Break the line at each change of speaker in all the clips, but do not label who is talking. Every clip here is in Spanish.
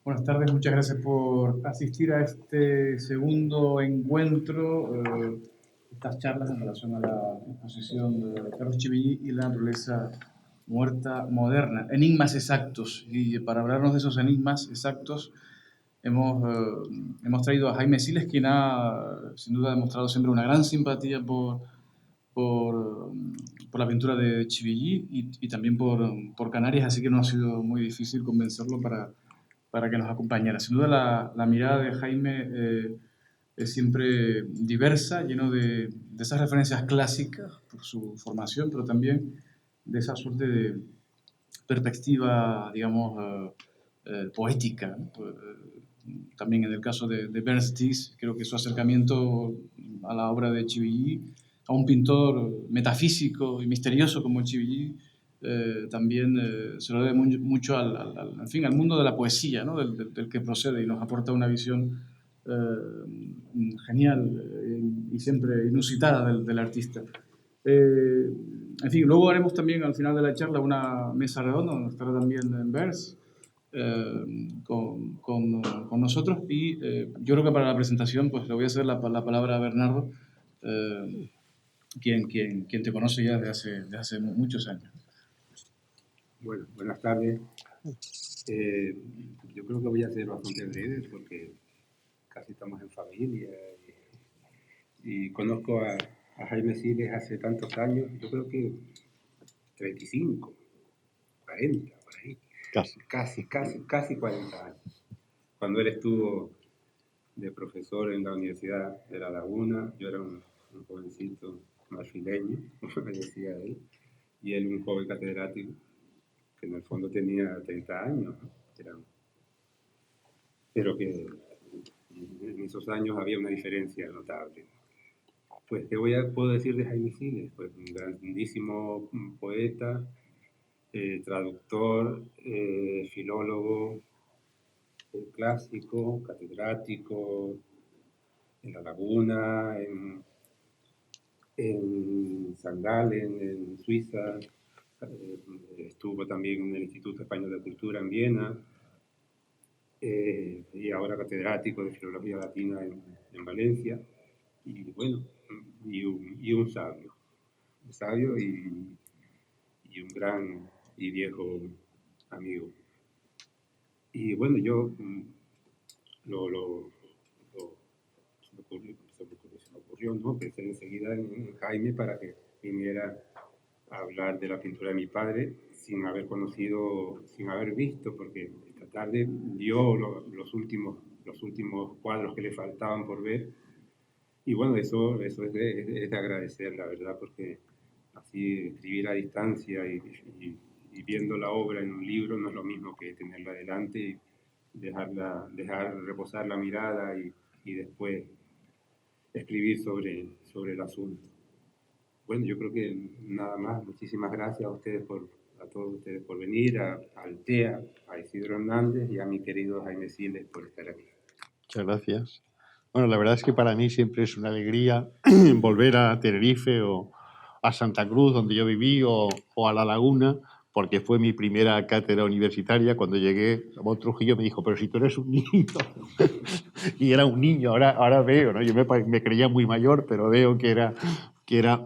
Buenas tardes, muchas gracias por asistir a este segundo encuentro, estas charlas en relación a la exposición de Carlos Chivillí y la naturaleza muerta moderna, enigmas exactos. Y para hablarnos de esos enigmas exactos, hemos traído a Jaime Siles, quien ha sin duda demostrado siempre una gran simpatía por, por la pintura de Chivillí y también por Canarias, así que no ha sido muy difícil convencerlo para que nos acompañara. Sin duda la mirada de Jaime es siempre diversa, lleno de esas referencias clásicas por su formación, pero también de esa suerte de perspectiva, digamos, poética, ¿no? También en el caso de Bernstein, creo que su acercamiento a la obra de Chivillí, a un pintor metafísico y misterioso como Chivillí, también se lo debe mucho en fin, al mundo de la poesía, ¿no? del que procede y nos aporta una visión genial y siempre inusitada del artista. En fin, luego haremos también al final de la charla una mesa redonda donde estará también Bers con nosotros y yo creo que para la presentación pues le voy a hacer la palabra a Bernardo, quien te conoce ya desde hace muchos años.
Bueno, buenas tardes. Yo creo que voy a ser bastante breve porque casi estamos en familia y conozco a Jaime Siles hace tantos años, yo creo que 35, 40, por ahí. Casi 40 años. Cuando él estuvo de profesor en la Universidad de La Laguna, yo era un jovencito marfileño, como me decía él, y él un joven catedrático que en el fondo tenía 30 años, ¿no? Pero que en esos años había una diferencia notable. Pues, ¿qué puedo decir de Jaime Siles? Pues un grandísimo poeta, traductor, filólogo, clásico, catedrático en La Laguna, en San Galen, en Suiza, estuvo también en el Instituto Español de Cultura en Viena, y ahora catedrático de Filología Latina en Valencia, y bueno, y un sabio y un gran y viejo amigo. Y bueno, yo se me ocurrió, ¿no? Pensé enseguida en Jaime para que viniera a hablar de la pintura de mi padre sin haber conocido, sin haber visto, porque esta tarde vio los últimos cuadros que le faltaban por ver. Y bueno, eso es de agradecer, la verdad, porque así escribir a distancia y viendo la obra en un libro no es lo mismo que tenerla delante y dejar reposar la mirada y después escribir sobre el asunto. Bueno, yo creo que nada más. Muchísimas gracias a todos ustedes por venir, a Altea, a Isidro Hernández y a mi querido Jaime Siles por estar aquí.
Muchas gracias. Bueno, la verdad es que para mí siempre es una alegría volver a Tenerife o a Santa Cruz, donde yo viví, o a La Laguna, porque fue mi primera cátedra universitaria. Cuando llegué, Ramón Trujillo me dijo, pero si tú eres un niño. Y era un niño, ahora veo, ¿no? Yo me creía muy mayor, pero veo que era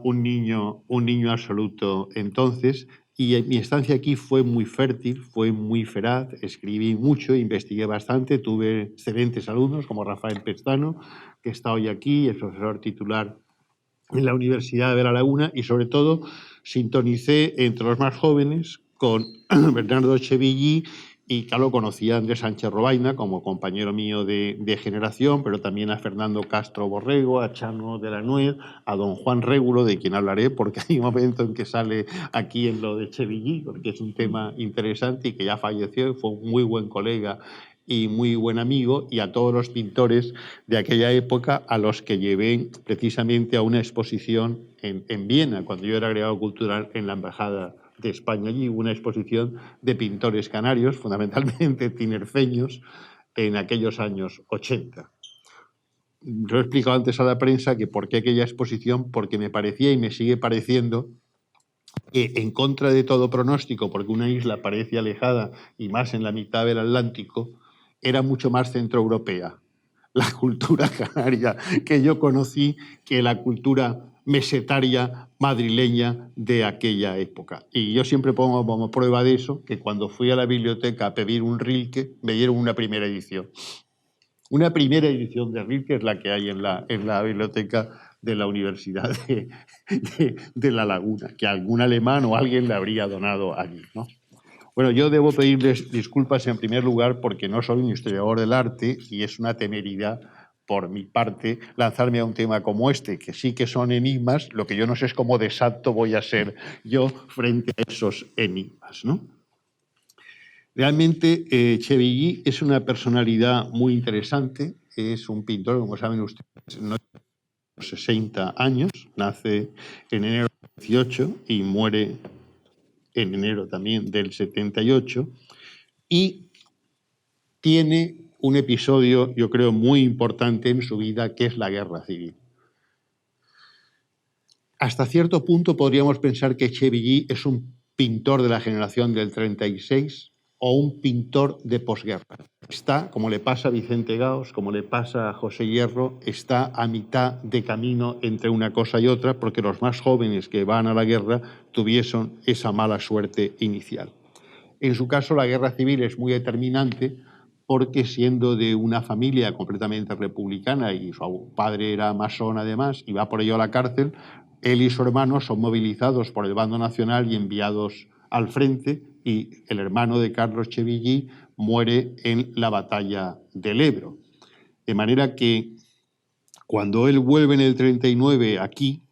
un niño absoluto entonces. Y mi estancia aquí fue muy fértil, fue muy feraz, escribí mucho, investigué bastante, tuve excelentes alumnos como Rafael Pestano, que está hoy aquí, es profesor titular en la Universidad de La Laguna, y sobre todo sintonicé entre los más jóvenes con Bernardo Chivillí, y claro, conocí a Andrés Sánchez Robaina como compañero mío de generación, pero también a Fernando Castro Borrego, a Chano de la Nuez, a don Juan Régulo, de quien hablaré, porque hay un momento en que sale aquí en lo de Chivillí, porque es un tema interesante y que ya falleció, fue un muy buen colega y muy buen amigo, y a todos los pintores de aquella época a los que llevé precisamente a una exposición en Viena, cuando yo era agregado cultural en la Embajada de España. Allí hubo una exposición de pintores canarios, fundamentalmente tinerfeños, en aquellos años 80. Yo he explicado antes a la prensa que por qué aquella exposición, porque me parecía y me sigue pareciendo que, en contra de todo pronóstico, porque una isla parece alejada y más en la mitad del Atlántico, era mucho más centroeuropea la cultura canaria que yo conocí que la cultura mesetaria madrileña de aquella época. Y yo siempre pongo como prueba de eso que cuando fui a la biblioteca a pedir un Rilke, me dieron una primera edición. Una primera edición de Rilke es la que hay en la biblioteca de la Universidad de La Laguna, que algún alemán o alguien le habría donado allí, ¿no? Bueno, yo debo pedirles disculpas en primer lugar porque no soy un historiador del arte y es una temeridad por mi parte lanzarme a un tema como este, que sí que son enigmas, lo que yo no sé es cómo de exacto voy a ser yo frente a esos enigmas, ¿no? Realmente Chevilly es una personalidad muy interesante, es un pintor, como saben ustedes, no tiene 60 años, nace en enero del 18 y muere en enero también del 78, y tiene un episodio, yo creo, muy importante en su vida, que es la Guerra Civil. Hasta cierto punto podríamos pensar que Chevilly es un pintor de la generación del 36 o un pintor de posguerra. Está, como le pasa a Vicente Gaos, como le pasa a José Hierro, está a mitad de camino entre una cosa y otra, porque los más jóvenes que van a la guerra tuvieron esa mala suerte inicial. En su caso, la Guerra Civil es muy determinante porque, siendo de una familia completamente republicana y su padre era masón además y va por ello a la cárcel, él y su hermano son movilizados por el bando nacional y enviados al frente, y el hermano de Carlos Chevilly muere en la batalla del Ebro. De manera que cuando él vuelve en el 39 aquí,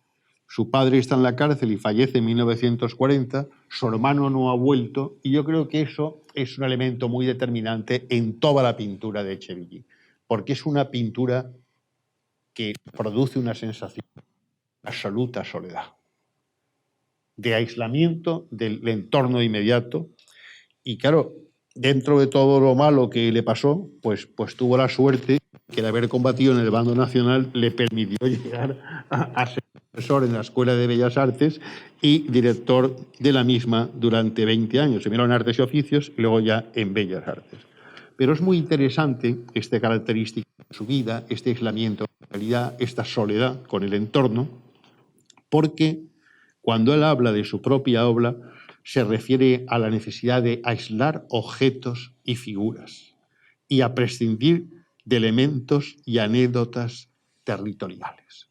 su padre está en la cárcel y fallece en 1940, su hermano no ha vuelto, y yo creo que eso es un elemento muy determinante en toda la pintura de Chevilly, porque es una pintura que produce una sensación de absoluta soledad, de aislamiento del entorno inmediato. Y claro, dentro de todo lo malo que le pasó, pues tuvo la suerte que el haber combatido en el bando nacional le permitió llegar a ser profesor en la Escuela de Bellas Artes y director de la misma durante 20 años, primero en Artes y Oficios y luego ya en Bellas Artes. Pero es muy interesante esta característica de su vida, este aislamiento, en realidad, esta soledad con el entorno, porque cuando él habla de su propia obra, se refiere a la necesidad de aislar objetos y figuras y a prescindir de elementos y anécdotas territoriales.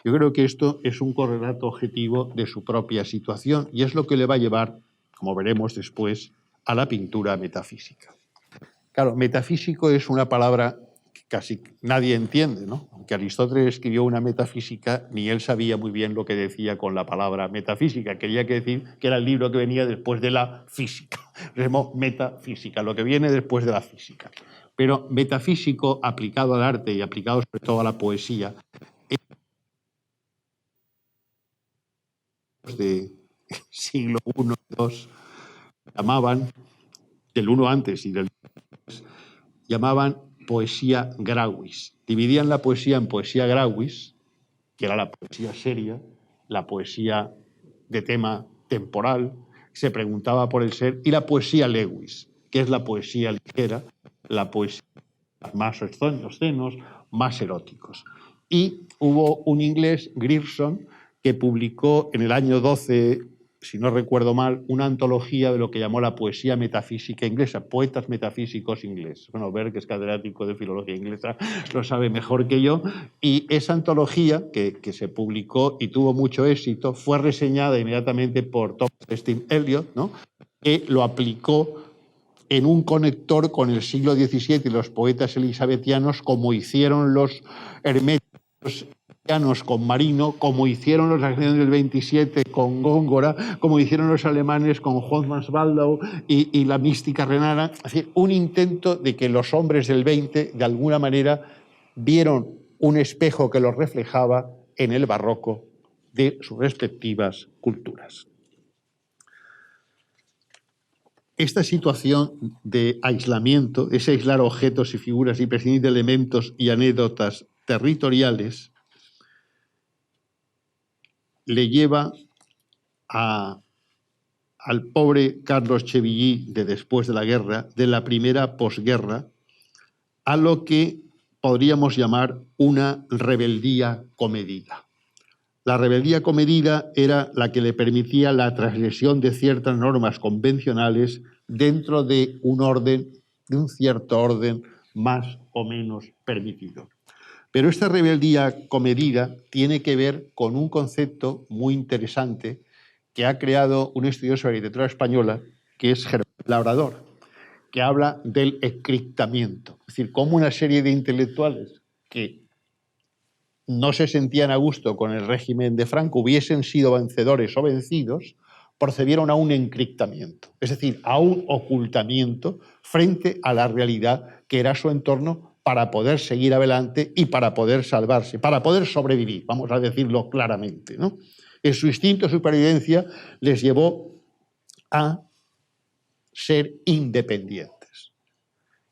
Yo creo que esto es un correlato objetivo de su propia situación y es lo que le va a llevar, como veremos después, a la pintura metafísica. Claro, metafísico es una palabra que casi nadie entiende, ¿no? Aunque Aristóteles escribió una metafísica, ni él sabía muy bien lo que decía con la palabra metafísica. Quería decir que era el libro que venía después de la física. Le llamó metafísica, lo que viene después de la física. Pero metafísico, aplicado al arte y aplicado sobre todo a la poesía, de siglo I y II, llamaban, del I antes y del llamaban poesía grauis. Dividían la poesía en poesía grauis, que era la poesía seria, la poesía de tema temporal, se preguntaba por el ser, y la poesía lewis, que es la poesía ligera, la poesía más obscenos, más eróticos. Y hubo un inglés, Grierson, que publicó en el año 12, si no recuerdo mal, una antología de lo que llamó la poesía metafísica inglesa, poetas metafísicos ingleses. Bueno, Berg, que es catedrático de filología inglesa, lo sabe mejor que yo. Y esa antología, que se publicó y tuvo mucho éxito, fue reseñada inmediatamente por Thomas Estienne Eliot, ¿no?, que lo aplicó en un conector con el siglo XVII y los poetas elisabetianos, como hicieron los herméticos con Marino, como hicieron los alemanes del 27 con Góngora, como hicieron los alemanes con Johann Waldau y la mística renana. Es decir, un intento de que los hombres del 20, de alguna manera, vieron un espejo que los reflejaba en el barroco de sus respectivas culturas. Esta situación de aislamiento, ese aislar objetos y figuras y prescindir de elementos y anécdotas territoriales, le lleva al pobre Carlos Chevilly de después de la guerra, de la primera posguerra, a lo que podríamos llamar una rebeldía comedida. La rebeldía comedida era la que le permitía la transgresión de ciertas normas convencionales dentro de un orden, de un cierto orden más o menos permitido. Pero esta rebeldía comedida tiene que ver con un concepto muy interesante que ha creado un estudioso de la literatura española, que es Germán Labrador, que habla del encriptamiento. Es decir, cómo una serie de intelectuales que no se sentían a gusto con el régimen de Franco, hubiesen sido vencedores o vencidos, procedieron a un encriptamiento, es decir, a un ocultamiento frente a la realidad que era su entorno para poder seguir adelante y para poder salvarse, para poder sobrevivir, vamos a decirlo claramente, ¿no? En su instinto de supervivencia les llevó a ser independientes.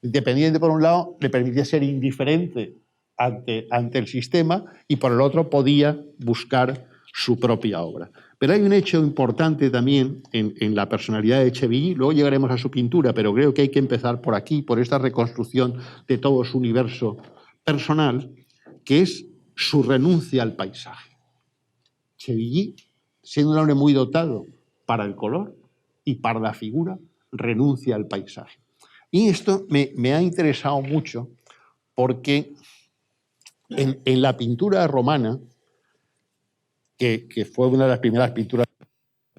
Independiente, por un lado, le permitía ser indiferente ante el sistema y, por el otro, podía buscar su propia obra. Pero hay un hecho importante también en la personalidad de Echeverría, luego llegaremos a su pintura, pero creo que hay que empezar por aquí, por esta reconstrucción de todo su universo personal, que es su renuncia al paisaje. Echeverría, siendo un hombre muy dotado para el color y para la figura, renuncia al paisaje. Y esto me ha interesado mucho porque en la pintura romana, que fue una de las primeras pinturas,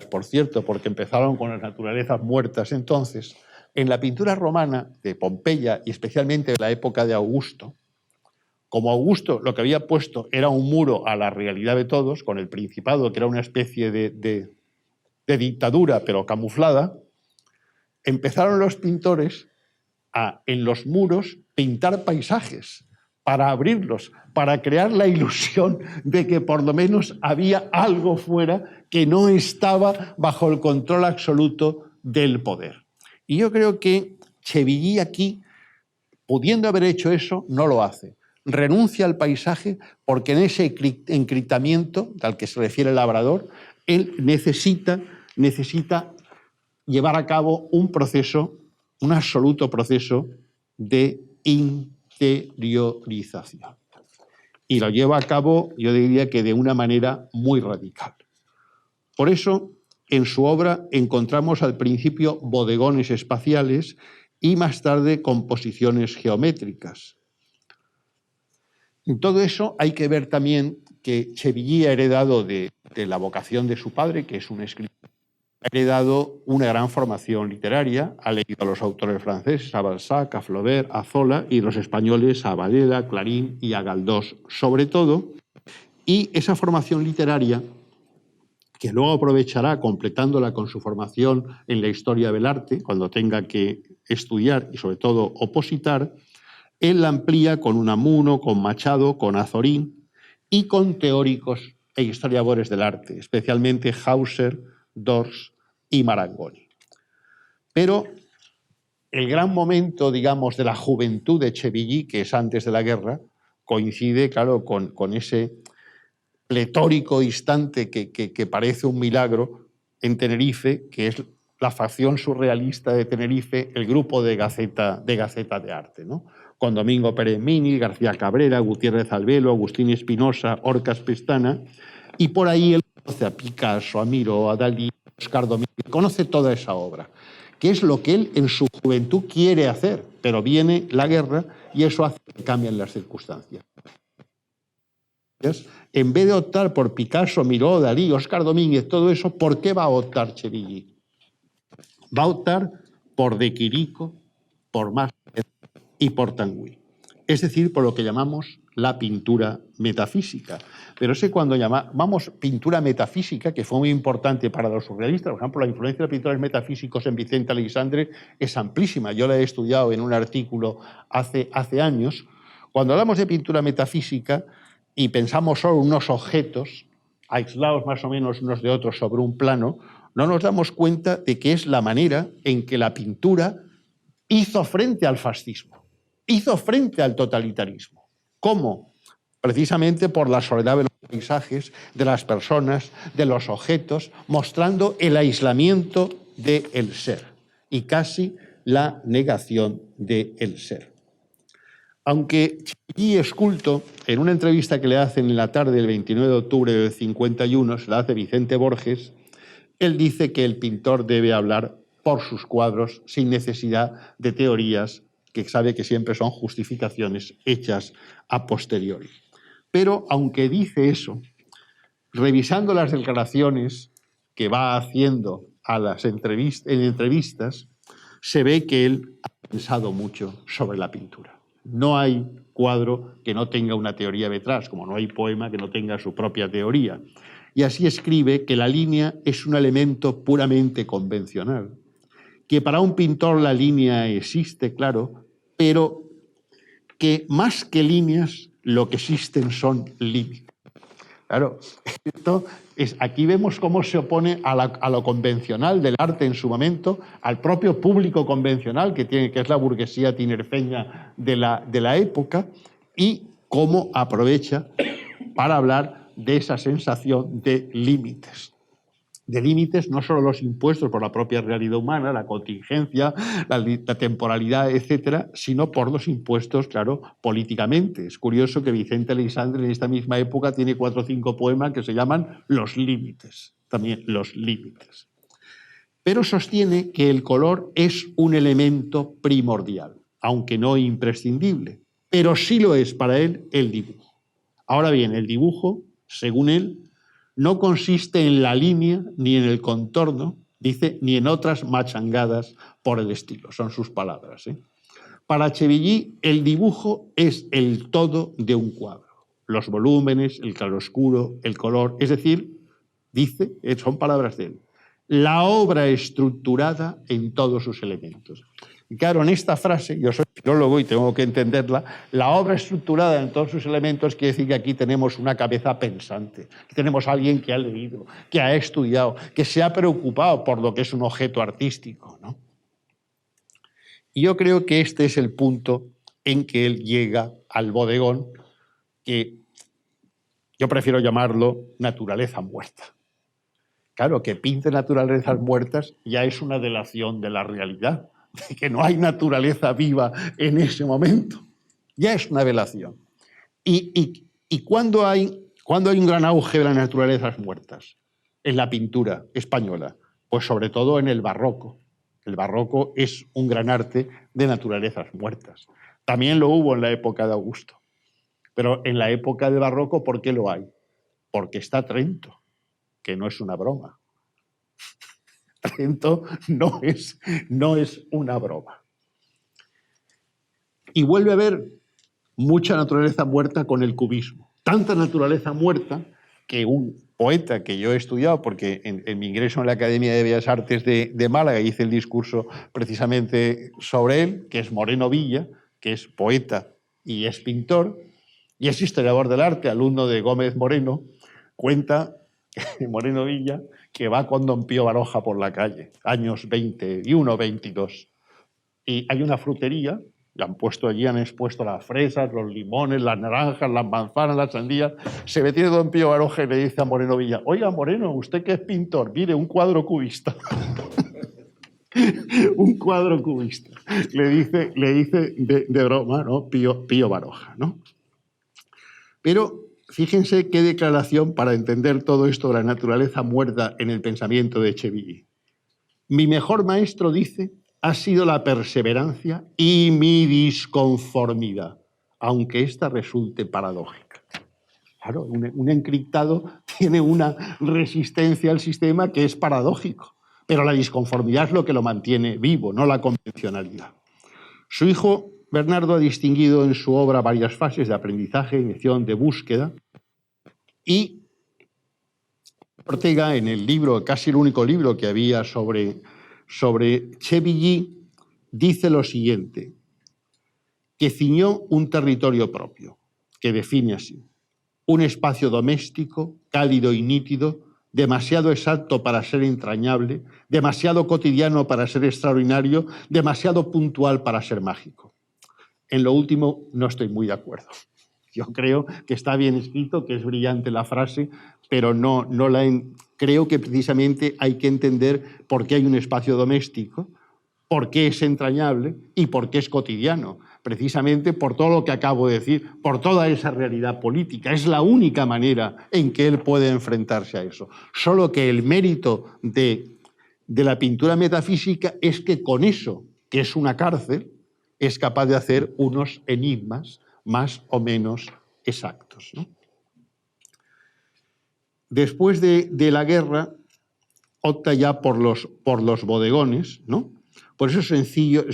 por cierto, porque empezaron con las naturalezas muertas entonces, en la pintura romana de Pompeya y especialmente de la época de Augusto, como Augusto lo que había puesto era un muro a la realidad de todos, con el Principado, que era una especie de dictadura pero camuflada, empezaron los pintores a, en los muros, pintar paisajes para abrirlos, para crear la ilusión de que por lo menos había algo fuera que no estaba bajo el control absoluto del poder. Y yo creo que Echeverría aquí, pudiendo haber hecho eso, no lo hace. Renuncia al paisaje porque en ese encriptamiento al que se refiere el Labrador, él necesita llevar a cabo un proceso, un absoluto proceso de interiorización. Y lo lleva a cabo, yo diría que de una manera muy radical. Por eso, en su obra encontramos al principio bodegones espaciales y más tarde composiciones geométricas. En todo eso hay que ver también que Echeverría ha heredado de la vocación de su padre, que es un escritor. Ha heredado una gran formación literaria, ha leído a los autores franceses, a Balzac, a Flaubert, a Zola, y los españoles a Varela, Clarín y a Galdós, sobre todo. Y esa formación literaria, que luego aprovechará completándola con su formación en la historia del arte, cuando tenga que estudiar y sobre todo opositar, él la amplía con Unamuno, con Machado, con Azorín y con teóricos e historiadores del arte, especialmente Hauser, Dors y Marangoni. Pero el gran momento, digamos, de la juventud de Echeverría, que es antes de la guerra, coincide, claro, con ese pletórico instante que parece un milagro en Tenerife, que es la facción surrealista de Tenerife, el grupo de Gaceta de Arte, ¿no? Con Domingo Pérez Mini, García Cabrera, Gutiérrez Albelo, Agustín Espinosa, Orcas Pestana, y por ahí él conoce a Picasso, a Miró, a Dalí, a Oscar Domínguez, conoce toda esa obra, que es lo que él en su juventud quiere hacer, pero viene la guerra y eso hace que cambien las circunstancias. En vez de optar por Picasso, Miró, Dalí, Oscar Domínguez, todo eso, ¿por qué va a optar Echeverría? Va a optar por De Quirico, por Mas y por Tanguy. Es decir, por lo que llamamos la pintura metafísica. Pero sé cuando llamamos pintura metafísica, que fue muy importante para los surrealistas, por ejemplo, la influencia de pintores metafísicos en Vicente Aleixandre es amplísima. Yo la he estudiado en un artículo hace años. Cuando hablamos de pintura metafísica y pensamos solo en unos objetos, aislados más o menos unos de otros sobre un plano, no nos damos cuenta de que es la manera en que la pintura hizo frente al fascismo, hizo frente al totalitarismo. ¿Cómo? Precisamente por la soledad de los paisajes, de las personas, de los objetos, mostrando el aislamiento del ser y casi la negación del ser. Aunque Chivillí es culto, en una entrevista que le hacen en la tarde del 29 de octubre del 51, se la hace Vicente Borges, él dice que el pintor debe hablar por sus cuadros sin necesidad de teorías que sabe que siempre son justificaciones hechas a posteriori. Pero aunque dice eso, revisando las declaraciones que va haciendo en entrevistas, se ve que él ha pensado mucho sobre la pintura. No hay cuadro que no tenga una teoría detrás, como no hay poema que no tenga su propia teoría. Y así escribe que la línea es un elemento puramente convencional, que para un pintor la línea existe, claro, pero que más que líneas lo que existen son límites. Claro, aquí vemos cómo se opone a lo convencional del arte en su momento, al propio público convencional que es la burguesía tinerfeña de la época, y cómo aprovecha para hablar de esa sensación de límites. De límites no solo los impuestos por la propia realidad humana, la contingencia, la temporalidad, etcétera, sino por los impuestos, claro, políticamente. Es curioso que Vicente Aleixandre en esta misma época tiene 4 o 5 poemas que se llaman Los límites, también Los límites. Pero sostiene que el color es un elemento primordial, aunque no imprescindible, pero sí lo es para él el dibujo. Ahora bien, el dibujo, según él, no consiste en la línea ni en el contorno, dice, ni en otras machangadas por el estilo. Son sus palabras. Para Chevillí, el dibujo es el todo de un cuadro. Los volúmenes, el claroscuro, el color, es decir, dice, son palabras de él, la obra estructurada en todos sus elementos. Y claro, en esta frase, yo soy filólogo y tengo que entenderla, la obra estructurada en todos sus elementos quiere decir que aquí tenemos una cabeza pensante, que tenemos a alguien que ha leído, que ha estudiado, que se ha preocupado por lo que es un objeto artístico, ¿no? Y yo creo que este es el punto en que él llega al bodegón, que yo prefiero llamarlo naturaleza muerta. Claro, que pinte naturalezas muertas ya es una delación de la realidad, de que no hay naturaleza viva en ese momento. Ya es una delación. ¿Y cuándo hay un gran auge de las naturalezas muertas? En la pintura española, pues sobre todo en el barroco. El barroco es un gran arte de naturalezas muertas. También lo hubo en la época de Augusto. Pero en la época del barroco, ¿por qué lo hay? Porque está Trento, que no es una broma. Trento no es una broma. Y vuelve a haber mucha naturaleza muerta con el cubismo. Tanta naturaleza muerta que un poeta que yo he estudiado, porque en mi ingreso en la Academia de Bellas Artes de Málaga hice el discurso precisamente sobre él, que es Moreno Villa, que es poeta y es pintor, y es historiador del arte, alumno de Gómez Moreno, cuenta Moreno Villa, que va con don Pío Baroja por la calle, años 21, 22. Y hay una frutería, le han puesto allí, han expuesto las fresas, los limones, las naranjas, las manzanas, las sandías. Se detiene don Pío Baroja y le dice a Moreno Villa, oiga, Moreno, usted que es pintor, mire, un cuadro cubista. Un cuadro cubista. Le dice de broma, ¿no? Pío Baroja, ¿no? Pero fíjense qué declaración para entender todo esto de la naturaleza muerta en el pensamiento de Chevillí. Mi mejor maestro, dice, ha sido la perseverancia y mi disconformidad, aunque ésta resulte paradójica. Claro, un encriptado tiene una resistencia al sistema que es paradójico, pero la disconformidad es lo que lo mantiene vivo, no la convencionalidad. Su hijo Bernardo ha distinguido en su obra varias fases de aprendizaje, iniciación, de búsqueda, y Ortega, en el libro, casi el único libro que había sobre Chevillí, dice lo siguiente, que ciñó un territorio propio, que define así, un espacio doméstico, cálido y nítido, demasiado exacto para ser entrañable, demasiado cotidiano para ser extraordinario, demasiado puntual para ser mágico. En lo último no estoy muy de acuerdo. Yo creo que está bien escrito, que es brillante la frase, pero creo que precisamente hay que entender por qué hay un espacio doméstico, por qué es entrañable y por qué es cotidiano. precisamente por todo lo que acabo de decir, por toda esa realidad política. Es la única manera en que él puede enfrentarse a eso. Solo que el mérito de la pintura metafísica es que con eso, que es una cárcel, es capaz de hacer unos enigmas más o menos exactos, ¿no? Después de la guerra, opta ya por los bodegones, ¿no? Por esos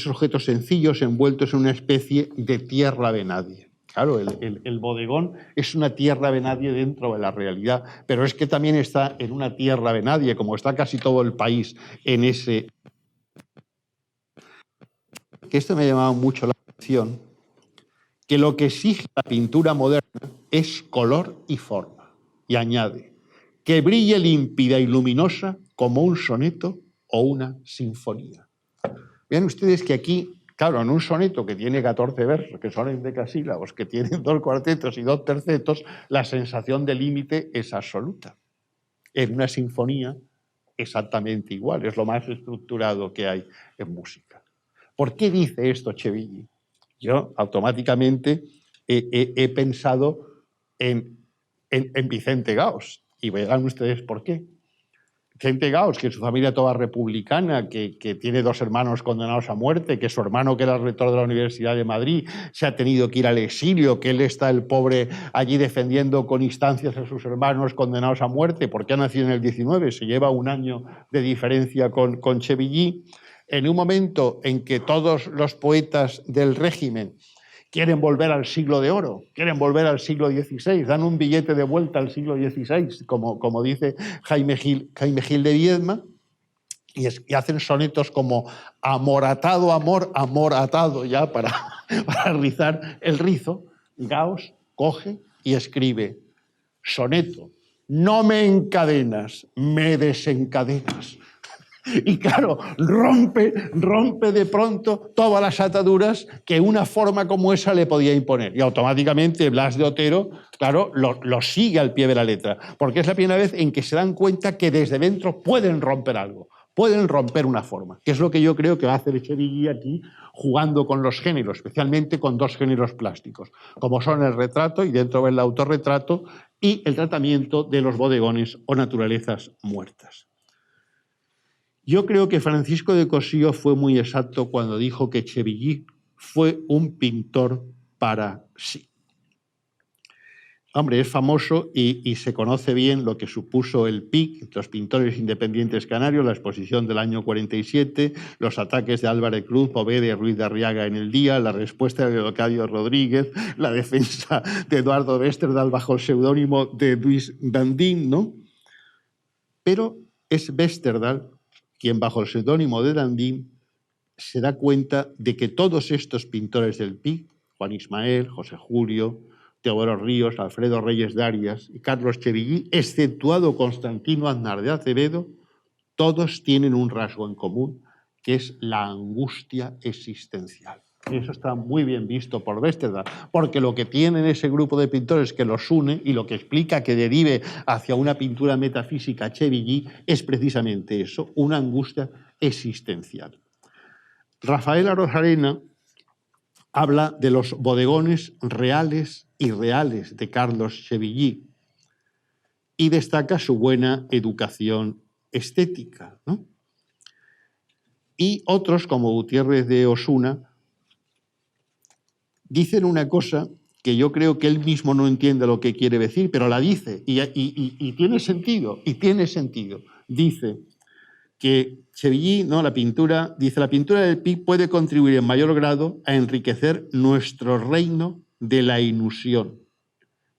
objetos sencillos envueltos en una especie de tierra de nadie. Claro, el bodegón es una tierra de nadie dentro de la realidad, pero es que también está en una tierra de nadie, como está casi todo el país en ese... Que esto me ha llamado mucho la atención, que lo que exige la pintura moderna es color y forma. Y añade, que brille límpida y luminosa como un soneto o una sinfonía. Vean ustedes que aquí, claro, en un soneto que tiene 14 versos, que son endecasílabos, que tienen 2 cuartetos y 2 tercetos, la sensación de límite es absoluta. En una sinfonía, exactamente igual, es lo más estructurado que hay en música. ¿Por qué dice esto Chevilly? Yo automáticamente he pensado en Vicente Gaos, y verán ustedes por qué. Vicente Gaos, que su familia toda republicana, que tiene 2 hermanos condenados a muerte, que su hermano, que era el rector de la Universidad de Madrid, se ha tenido que ir al exilio, que él está, el pobre, allí defendiendo con instancias a sus hermanos condenados a muerte, porque ha nacido en el 19, se lleva un año de diferencia con Chevilly. En un momento en que todos los poetas del régimen quieren volver al siglo de oro, quieren volver al siglo XVI, dan un billete de vuelta al siglo XVI, como dice Jaime Gil de Viedma, y hacen sonetos como amor atado, amor, amor atado, ya para rizar el rizo. Gaos coge y escribe soneto, no me encadenas, me desencadenas. Y claro, rompe de pronto todas las ataduras que una forma como esa le podía imponer. Y automáticamente Blas de Otero, claro, lo sigue al pie de la letra, porque es la primera vez en que se dan cuenta que desde dentro pueden romper algo, pueden romper una forma, que es lo que yo creo que va a hacer Chevilly aquí, jugando con los géneros, especialmente con 2 géneros plásticos, como son el retrato y dentro del autorretrato y el tratamiento de los bodegones o naturalezas muertas. Yo creo que Francisco de Cossío fue muy exacto cuando dijo que Chevilly fue un pintor para sí. Hombre, es famoso y se conoce bien lo que supuso el PIC, los pintores independientes canarios, la exposición del año 47, los ataques de Álvarez Cruz, Poveda y Ruiz de Arriaga en el día, la respuesta de Leocadio Rodríguez, la defensa de Eduardo Westerdal bajo el seudónimo de Luis Dandín, ¿no? Pero es Westerdal quien bajo el seudónimo de Dandín se da cuenta de que todos estos pintores del PIC, Juan Ismael, José Julio, Teodoro Ríos, Alfredo Reyes Darias y Carlos Chevilly, exceptuado Constantino Aznar de Acevedo, todos tienen un rasgo en común, que es la angustia existencial. Y eso está muy bien visto por Westerdal, porque lo que tiene ese grupo de pintores que los une y lo que explica que derive hacia una pintura metafísica Chevilly es precisamente eso, una angustia existencial. Rafael Arozarena habla de los bodegones reales y reales de Carlos Chevilly y destaca su buena educación estética, ¿no? Y otros, como Gutiérrez de Osuna, dicen una cosa que yo creo que él mismo no entiende lo que quiere decir, pero la dice y tiene sentido, Dice que Chevilly, ¿no? La pintura del PIC puede contribuir en mayor grado a enriquecer nuestro reino de la ilusión,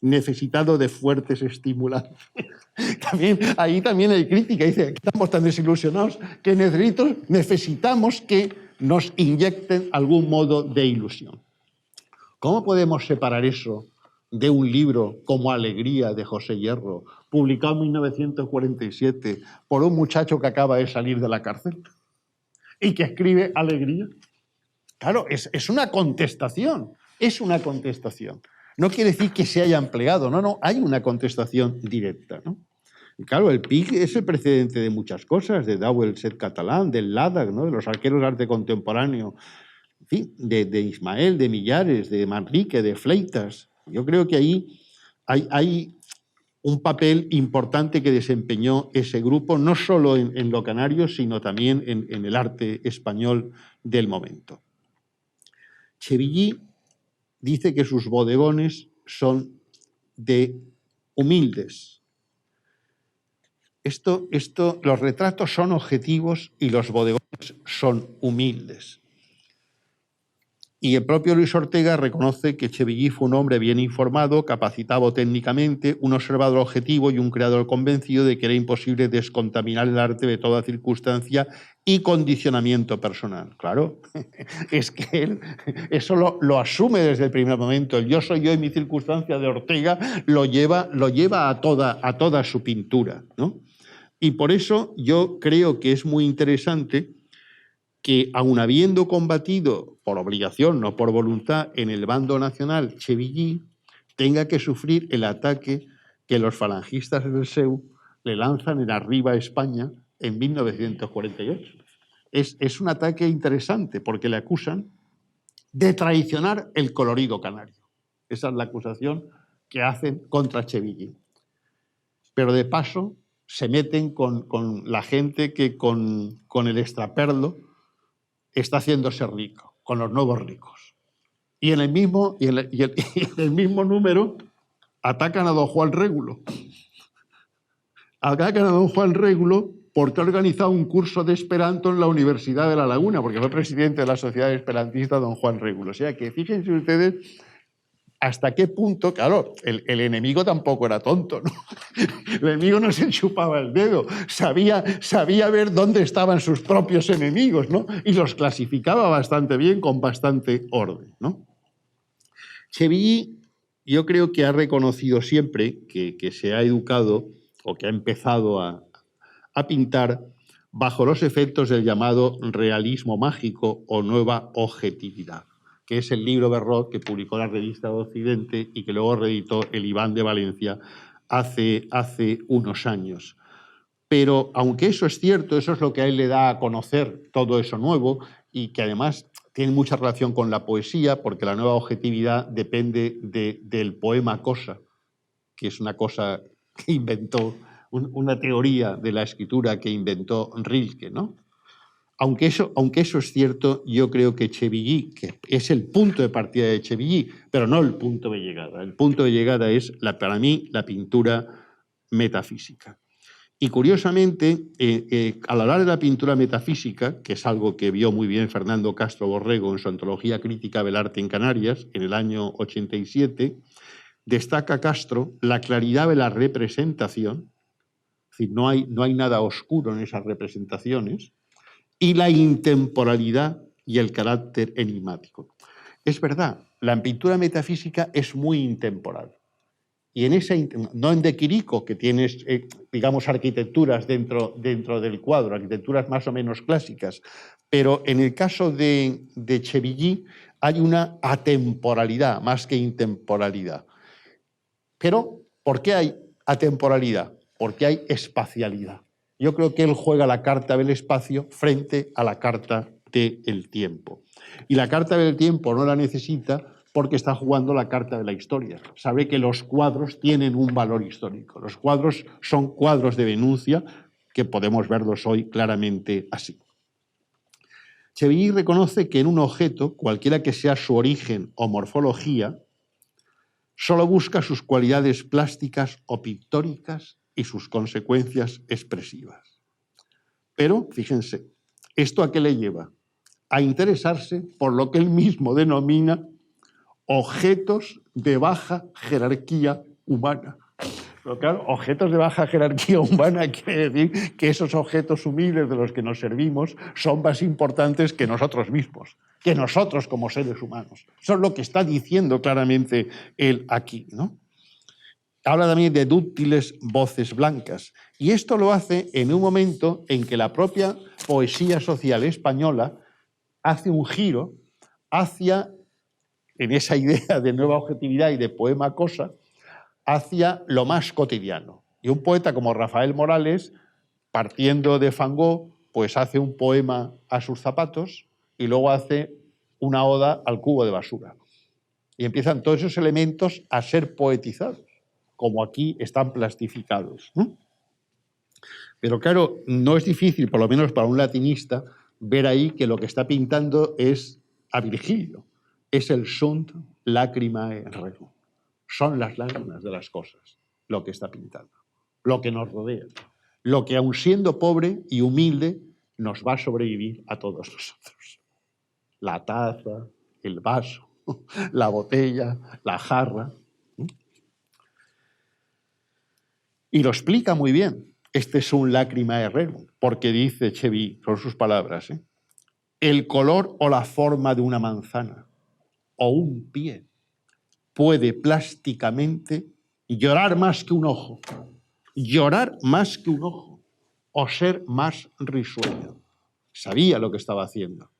necesitado de fuertes estimulantes. Ahí también hay crítica, dice que estamos tan desilusionados que necesitamos que nos inyecten algún modo de ilusión. ¿Cómo podemos separar eso de un libro como Alegría de José Hierro, publicado en 1947 por un muchacho que acaba de salir de la cárcel y que escribe Alegría? Claro, es una contestación, No quiere decir que se haya empleado, no, hay una contestación directa, ¿no? Y claro, el PIC es el precedente de muchas cosas, de Dau el Set catalán, del Ladac, ¿no? De los arqueros de arte contemporáneo. En fin, de Ismael, de Millares, de Manrique, de Fleitas. Yo creo que ahí hay un papel importante que desempeñó ese grupo, no solo en lo canario, sino también en el arte español del momento. Chevilly dice que sus bodegones son de humildes. Los retratos son objetivos y los bodegones son humildes. Y el propio Luis Ortega reconoce que Chevilly fue un hombre bien informado, capacitado técnicamente, un observador objetivo y un creador convencido de que era imposible descontaminar el arte de toda circunstancia y condicionamiento personal. Claro, es que él eso lo asume desde el primer momento. El yo soy yo y mi circunstancia de Ortega lo lleva a toda su pintura, ¿no? Y por eso yo creo que es muy interesante que, aun habiendo combatido por obligación, no por voluntad, en el bando nacional Chevilly, tenga que sufrir el ataque que los falangistas del SEU le lanzan en Arriba España en 1948. Es un ataque interesante porque le acusan de traicionar el colorido canario. Esa es la acusación que hacen contra Chevilly. Pero de paso se meten con la gente que con el extraperlo está haciéndose rico, con los nuevos ricos. Y en el mismo número atacan a don Juan Régulo. Atacan a don Juan Régulo porque ha organizado un curso de Esperanto en la Universidad de La Laguna, porque fue presidente de la Sociedad Esperantista don Juan Régulo. O sea que fíjense ustedes hasta qué punto, claro, el enemigo tampoco era tonto, ¿no? El enemigo no se chupaba el dedo, sabía ver dónde estaban sus propios enemigos, ¿no? Y los clasificaba bastante bien, con bastante orden, ¿no? Chevilly, yo creo que ha reconocido siempre que se ha educado o que ha empezado a pintar bajo los efectos del llamado realismo mágico o nueva objetividad, que es el libro Berrot que publicó la Revista de Occidente y que luego reeditó el Iván de Valencia hace unos años. Pero aunque eso es cierto, eso es lo que a él le da a conocer todo eso nuevo y que además tiene mucha relación con la poesía, porque la nueva objetividad depende del poema cosa, que es una cosa que inventó, una teoría de la escritura que inventó Rilke, ¿no? Aunque eso es cierto, yo creo que Chevilly, que es el punto de partida de Chevilly, pero no el punto de llegada. El punto de llegada es, para mí, la pintura metafísica. Y curiosamente, al hablar de la pintura metafísica, que es algo que vio muy bien Fernando Castro Borrego en su antología crítica del arte en Canarias, en el año 87, destaca Castro la claridad de la representación, es decir, no hay nada oscuro en esas representaciones, y la intemporalidad y el carácter enigmático. Es verdad, la pintura metafísica es muy intemporal. Y no en De Quirico, que tienes, digamos, arquitecturas dentro del cuadro, arquitecturas más o menos clásicas, pero en el caso de Chevilly hay una atemporalidad más que intemporalidad. Pero, ¿por qué hay atemporalidad? Porque hay espacialidad. Yo creo que él juega la carta del espacio frente a la carta del tiempo. Y la carta del tiempo no la necesita porque está jugando la carta de la historia. Sabe que los cuadros tienen un valor histórico. Los cuadros son cuadros de denuncia que podemos verlos hoy claramente así. Chevilly reconoce que en un objeto, cualquiera que sea su origen o morfología, solo busca sus cualidades plásticas o pictóricas y sus consecuencias expresivas. Pero, fíjense, ¿esto a qué le lleva? A interesarse por lo que él mismo denomina objetos de baja jerarquía humana. Pero claro, objetos de baja jerarquía humana quiere decir que esos objetos humildes de los que nos servimos son más importantes que nosotros mismos, que nosotros como seres humanos. Eso es lo que está diciendo claramente él aquí, ¿no? Habla también de dúctiles voces blancas. Y esto lo hace en un momento en que la propia poesía social española hace un giro hacia, en esa idea de nueva objetividad y de poema cosa, hacia lo más cotidiano. Y un poeta como Rafael Morales, partiendo de Van Gogh, pues hace un poema a sus zapatos y luego hace una oda al cubo de basura. Y empiezan todos esos elementos a ser poetizados, como aquí están plastificados, ¿no? Pero claro, no es difícil, por lo menos para un latinista, ver ahí que lo que está pintando es a Virgilio. Es el sunt lacrimae rerum. Son las lágrimas de las cosas lo que está pintando, lo que nos rodea, lo que aun siendo pobre y humilde nos va a sobrevivir a todos nosotros. La taza, el vaso, la botella, la jarra. Y lo explica muy bien. Este es un lacrimae rerum, porque dice Chevy, son sus palabras, el color o la forma de una manzana o un pie puede plásticamente llorar más que un ojo, o ser más risueño. Sabía lo que estaba haciendo,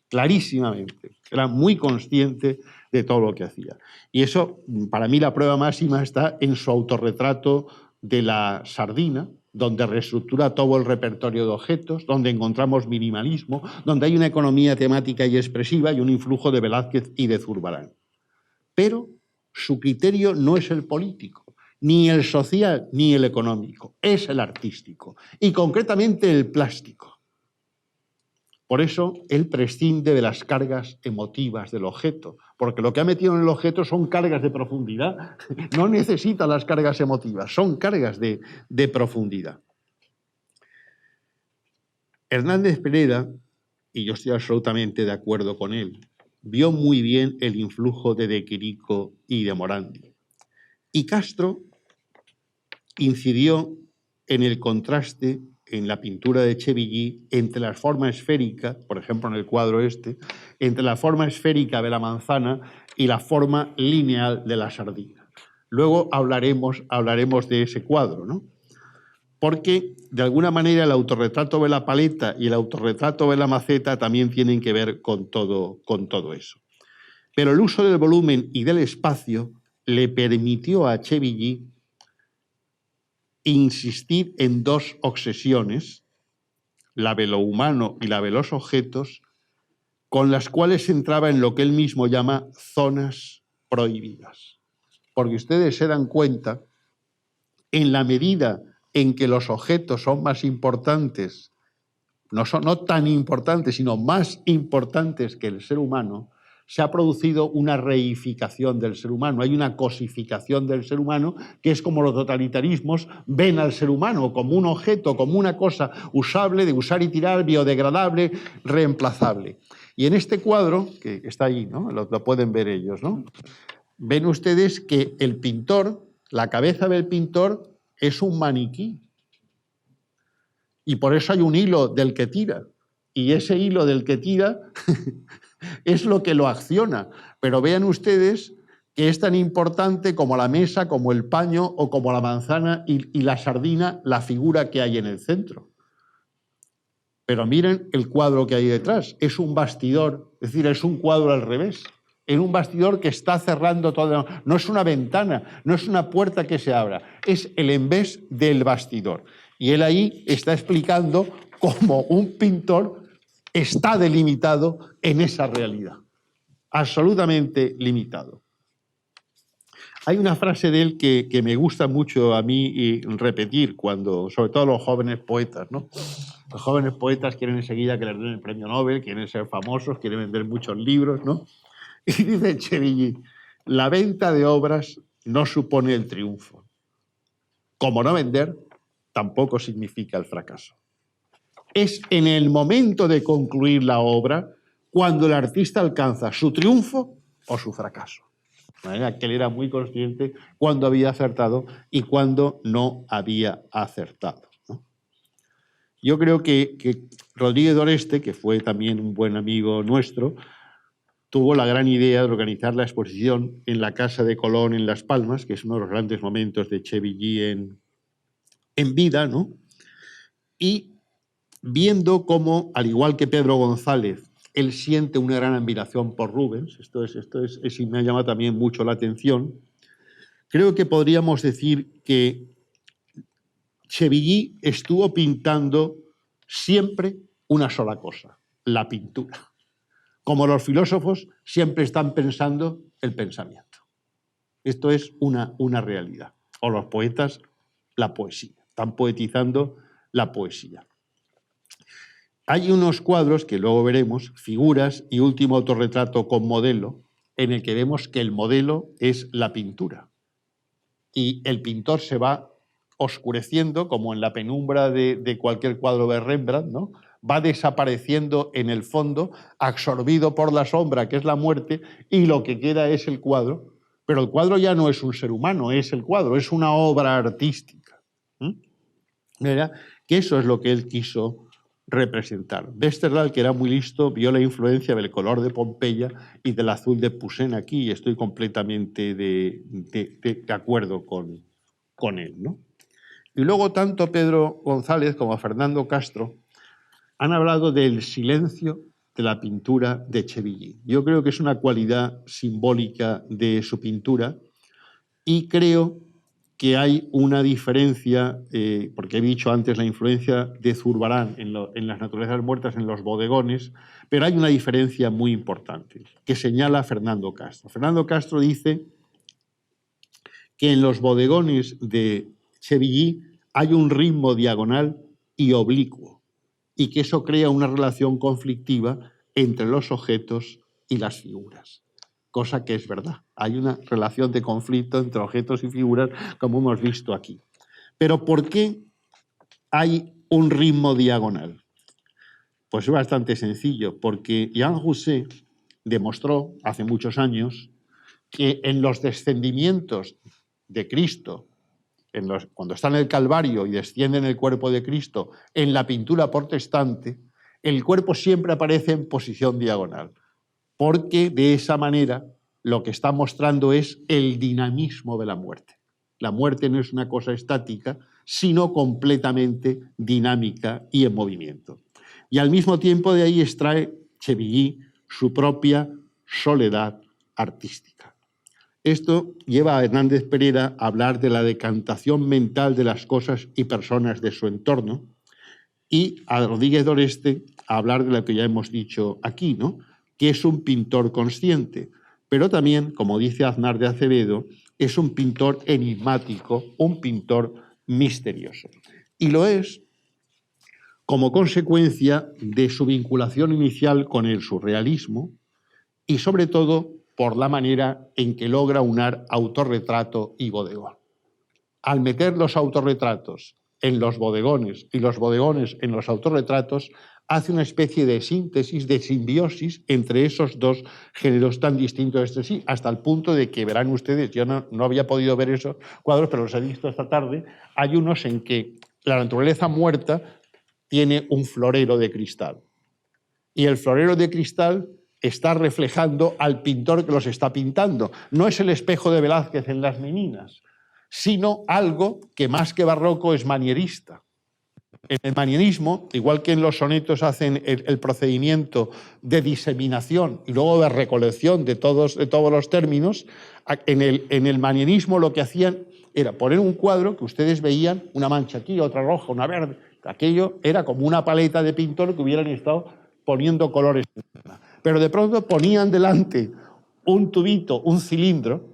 clarísimamente. Era muy consciente de todo lo que hacía. Y eso, para mí, la prueba máxima está en su autorretrato de la sardina, donde reestructura todo el repertorio de objetos, donde encontramos minimalismo, donde hay una economía temática y expresiva y un influjo de Velázquez y de Zurbarán. Pero su criterio no es el político, ni el social, ni el económico, es el artístico, y concretamente el plástico. Por eso él prescinde de las cargas emotivas del objeto, porque lo que ha metido en el objeto son cargas de profundidad. No necesita las cargas emotivas, son cargas de profundidad. Hernández Pereda, y yo estoy absolutamente de acuerdo con él, vio muy bien el influjo de Chirico y de Morandi. Y Castro incidió en el contraste en la pintura de Chevilly entre la forma esférica, por ejemplo en el cuadro entre la forma esférica de la manzana y la forma lineal de la sardina. Luego hablaremos de ese cuadro, ¿no? Porque de alguna manera el autorretrato de la paleta y el autorretrato de la maceta también tienen que ver con todo eso. Pero el uso del volumen y del espacio le permitió a Chevilly insistir en dos obsesiones, la de lo humano y la de los objetos, con las cuales entraba en lo que él mismo llama zonas prohibidas. Porque ustedes se dan cuenta, en la medida en que los objetos son más importantes, no tan importantes, sino más importantes que el ser humano, se ha producido una reificación del ser humano, hay una cosificación del ser humano, que es como los totalitarismos ven al ser humano, como un objeto, como una cosa usable, de usar y tirar, biodegradable, reemplazable. Y en este cuadro, que está ahí, ¿no? Lo pueden ver ellos, ¿no? Ven ustedes que el pintor, la cabeza del pintor, es un maniquí. Y por eso hay un hilo del que tira. Y ese hilo del que tira es lo que lo acciona. Pero vean ustedes que es tan importante como la mesa, como el paño o como la manzana y la sardina, la figura que hay en el centro. Pero miren el cuadro que hay detrás. Es un bastidor, es decir, es un cuadro al revés. Es un bastidor que está cerrando todo. No es una ventana, no es una puerta que se abra. Es el envés del bastidor. Y él ahí está explicando cómo un pintor está delimitado en esa realidad. Absolutamente limitado. Hay una frase de él que me gusta mucho a mí repetir, sobre todo los jóvenes poetas, ¿no? Los jóvenes poetas quieren enseguida que les den el premio Nobel, quieren ser famosos, quieren vender muchos libros, ¿no? Y dice Chevilly, la venta de obras no supone el triunfo. Como no vender, tampoco significa el fracaso. Es en el momento de concluir la obra cuando el artista alcanza su triunfo o su fracaso. De manera que él era muy consciente cuando había acertado y cuando no había acertado, ¿no? Yo creo que Rodríguez d'Oreste, que fue también un buen amigo nuestro, tuvo la gran idea de organizar la exposición en la Casa de Colón en Las Palmas, que es uno de los grandes momentos de Chevilly en vida, ¿no? Y viendo cómo, al igual que Pedro González, él siente una gran admiración por Rubens, esto me ha llamado también mucho la atención, creo que podríamos decir que Chevilly estuvo pintando siempre una sola cosa, la pintura. como los filósofos siempre están pensando el pensamiento. Esto es una realidad. O los poetas, la poesía. Están poetizando la poesía. Hay unos cuadros que luego veremos, figuras y último autorretrato con modelo, en el que vemos que el modelo es la pintura. Y el pintor se va oscureciendo, como en la penumbra de cualquier cuadro de Rembrandt, ¿no? Va desapareciendo en el fondo, absorbido por la sombra, que es la muerte, y lo que queda es el cuadro. Pero el cuadro ya no es un ser humano, es el cuadro, es una obra artística. ¿Verdad? Que eso es lo que él quiso representar. Westerdahl, que era muy listo, vio la influencia del color de Pompeya y del azul de Poussin aquí, y estoy completamente de acuerdo con él, ¿no? Y luego tanto Pedro González como Fernando Castro han hablado del silencio de la pintura de Chevilly. Yo creo que es una cualidad simbólica de su pintura y creo que hay una diferencia, porque he dicho antes la influencia de Zurbarán en las naturalezas muertas, en los bodegones, pero hay una diferencia muy importante que señala Fernando Castro. Fernando Castro dice que en los bodegones de Chevilly hay un ritmo diagonal y oblicuo, y que eso crea una relación conflictiva entre los objetos y las figuras. Cosa que es verdad. Hay una relación de conflicto entre objetos y figuras, como hemos visto aquí. Pero ¿por qué hay un ritmo diagonal? Pues es bastante sencillo, porque Jean Rousset demostró hace muchos años que en los descendimientos de Cristo, cuando está en el Calvario y desciende en el cuerpo de Cristo, en la pintura protestante, el cuerpo siempre aparece en posición diagonal, porque de esa manera lo que está mostrando es el dinamismo de la muerte. La muerte no es una cosa estática, sino completamente dinámica y en movimiento. Y al mismo tiempo de ahí extrae Chevilly su propia soledad artística. Esto lleva a Hernández Pereira a hablar de la decantación mental de las cosas y personas de su entorno y a Rodríguez Doreste a hablar de lo que ya hemos dicho aquí, ¿no? Que es un pintor consciente, pero también, como dice Aznar de Acevedo, es un pintor enigmático, un pintor misterioso. Y lo es como consecuencia de su vinculación inicial con el surrealismo y, sobre todo, por la manera en que logra unar autorretrato y bodegón. Al meter los autorretratos en los bodegones y los bodegones en los autorretratos, hace una especie de síntesis, de simbiosis entre esos dos géneros tan distintos entre sí, hasta el punto de que, verán ustedes, yo no había podido ver esos cuadros, pero los he visto esta tarde, hay unos en que la naturaleza muerta tiene un florero de cristal. Y el florero de cristal está reflejando al pintor que los está pintando. No es el espejo de Velázquez en Las Meninas, sino algo que más que barroco es manierista. En el manierismo, igual que en los sonetos hacen el procedimiento de diseminación y luego de recolección de todos los términos, en el manierismo lo que hacían era poner un cuadro que ustedes veían, una mancha aquí, otra roja, una verde. Aquello era como una paleta de pintor que hubieran estado poniendo colores encima. Pero de pronto ponían delante un tubito, un cilindro,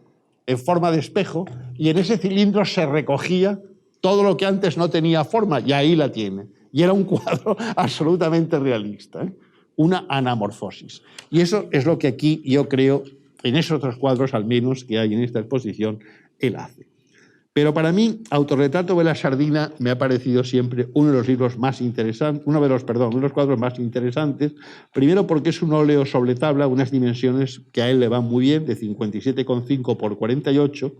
en forma de espejo, y en ese cilindro se recogía todo lo que antes no tenía forma, y ahí la tiene. Y era un cuadro absolutamente realista, ¿eh? Una anamorfosis. Y eso es lo que aquí yo creo, en esos otros cuadros al menos que hay en esta exposición, él hace. Pero para mí, Autorretrato de la Sardina me ha parecido siempre uno de los libros más interesantes, uno de los cuadros más interesantes, primero porque es un óleo sobre tabla, unas dimensiones que a él le van muy bien, de 57,5 por 48,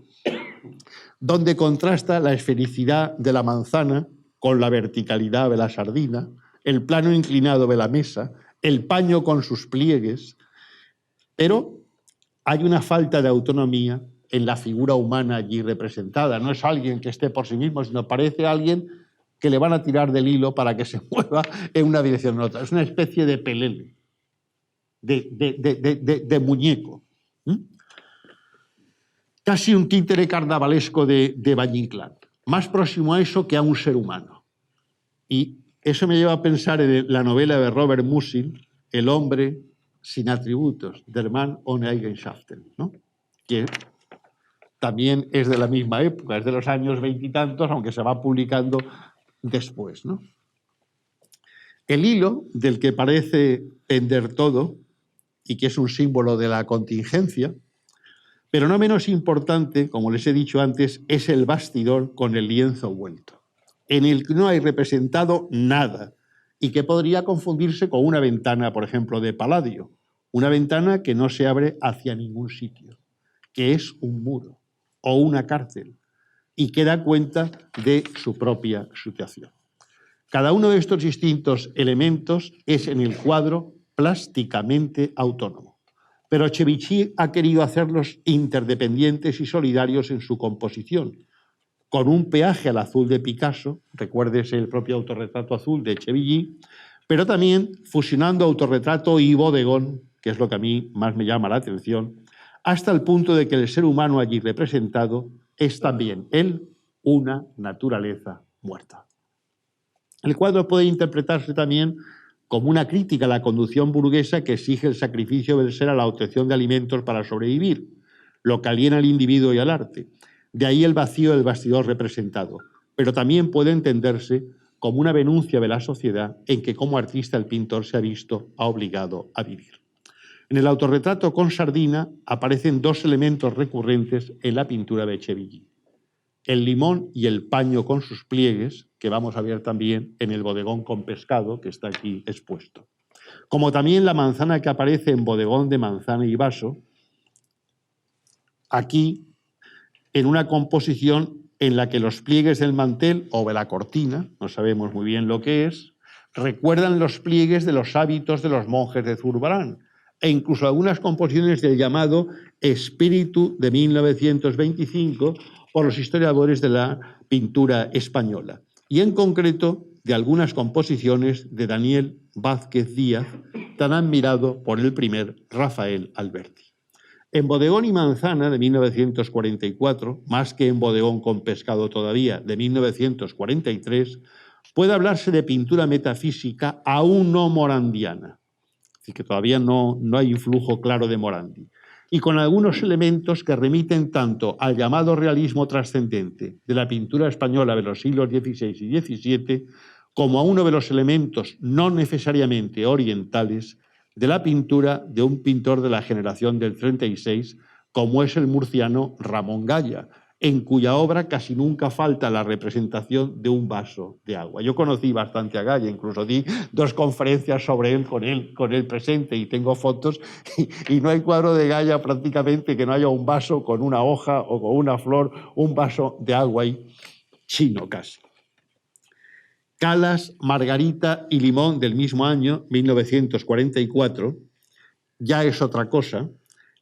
donde contrasta la esfericidad de la manzana con la verticalidad de la sardina, el plano inclinado de la mesa, el paño con sus pliegues, pero hay una falta de autonomía en la figura humana allí representada. No es alguien que esté por sí mismo, sino parece alguien que le van a tirar del hilo para que se mueva en una dirección o en otra. Es una especie de pelele, de muñeco. Casi un títere carnavalesco de Valle Inclán. Más próximo a eso que a un ser humano. Y eso me lleva a pensar en la novela de Robert Musil, El hombre sin atributos, der Mann ohne Eigenschaften, ¿no? Que también es de la misma época, es de los años veintitantos, aunque se va publicando después, ¿no? El hilo del que parece pender todo y que es un símbolo de la contingencia, pero no menos importante, como les he dicho antes, es el bastidor con el lienzo vuelto, en el que no hay representado nada y que podría confundirse con una ventana, por ejemplo, de Palladio, una ventana que no se abre hacia ningún sitio, que es un muro o una cárcel y que da cuenta de su propia situación. Cada uno de estos distintos elementos es en el cuadro plásticamente autónomo, pero Chevichy ha querido hacerlos interdependientes y solidarios en su composición, con un peaje al azul de Picasso, recuérdese el propio autorretrato azul de Chevigny, pero también fusionando autorretrato y bodegón, que es lo que a mí más me llama la atención, hasta el punto de que el ser humano allí representado es también él una naturaleza muerta. El cuadro puede interpretarse también como una crítica a la conducción burguesa que exige el sacrificio del ser a la obtención de alimentos para sobrevivir, lo que aliena al individuo y al arte. De ahí el vacío del bastidor representado, pero también puede entenderse como una denuncia de la sociedad en que como artista el pintor se ha visto obligado a vivir. En el autorretrato con sardina aparecen dos elementos recurrentes en la pintura de Chevigny: el limón y el paño con sus pliegues, que vamos a ver también en el bodegón con pescado, que está aquí expuesto. Como también la manzana que aparece en bodegón de manzana y vaso, aquí en una composición en la que los pliegues del mantel o de la cortina, no sabemos muy bien lo que es, recuerdan los pliegues de los hábitos de los monjes de Zurbarán, e incluso algunas composiciones del llamado espíritu de 1925 por los historiadores de la pintura española, y en concreto de algunas composiciones de Daniel Vázquez Díaz, tan admirado por el primer Rafael Alberti. En Bodegón y Manzana, de 1944, más que en Bodegón con pescado todavía, de 1943, puede hablarse de pintura metafísica aún no morandiana, es decir, que todavía no hay influjo claro de Morandi, y con algunos elementos que remiten tanto al llamado realismo trascendente de la pintura española de los siglos XVI y XVII, como a uno de los elementos no necesariamente orientales de la pintura de un pintor de la generación del 36, como es el murciano Ramón Gaya, en cuya obra casi nunca falta la representación de un vaso de agua. Yo conocí bastante a Gaya, incluso di 2 conferencias sobre él con él presente, y tengo fotos, y no hay cuadro de Gaya prácticamente que no haya un vaso con una hoja o con una flor, un vaso de agua ahí, chino casi. Calas, Margarita y Limón, del mismo año, 1944, ya es otra cosa,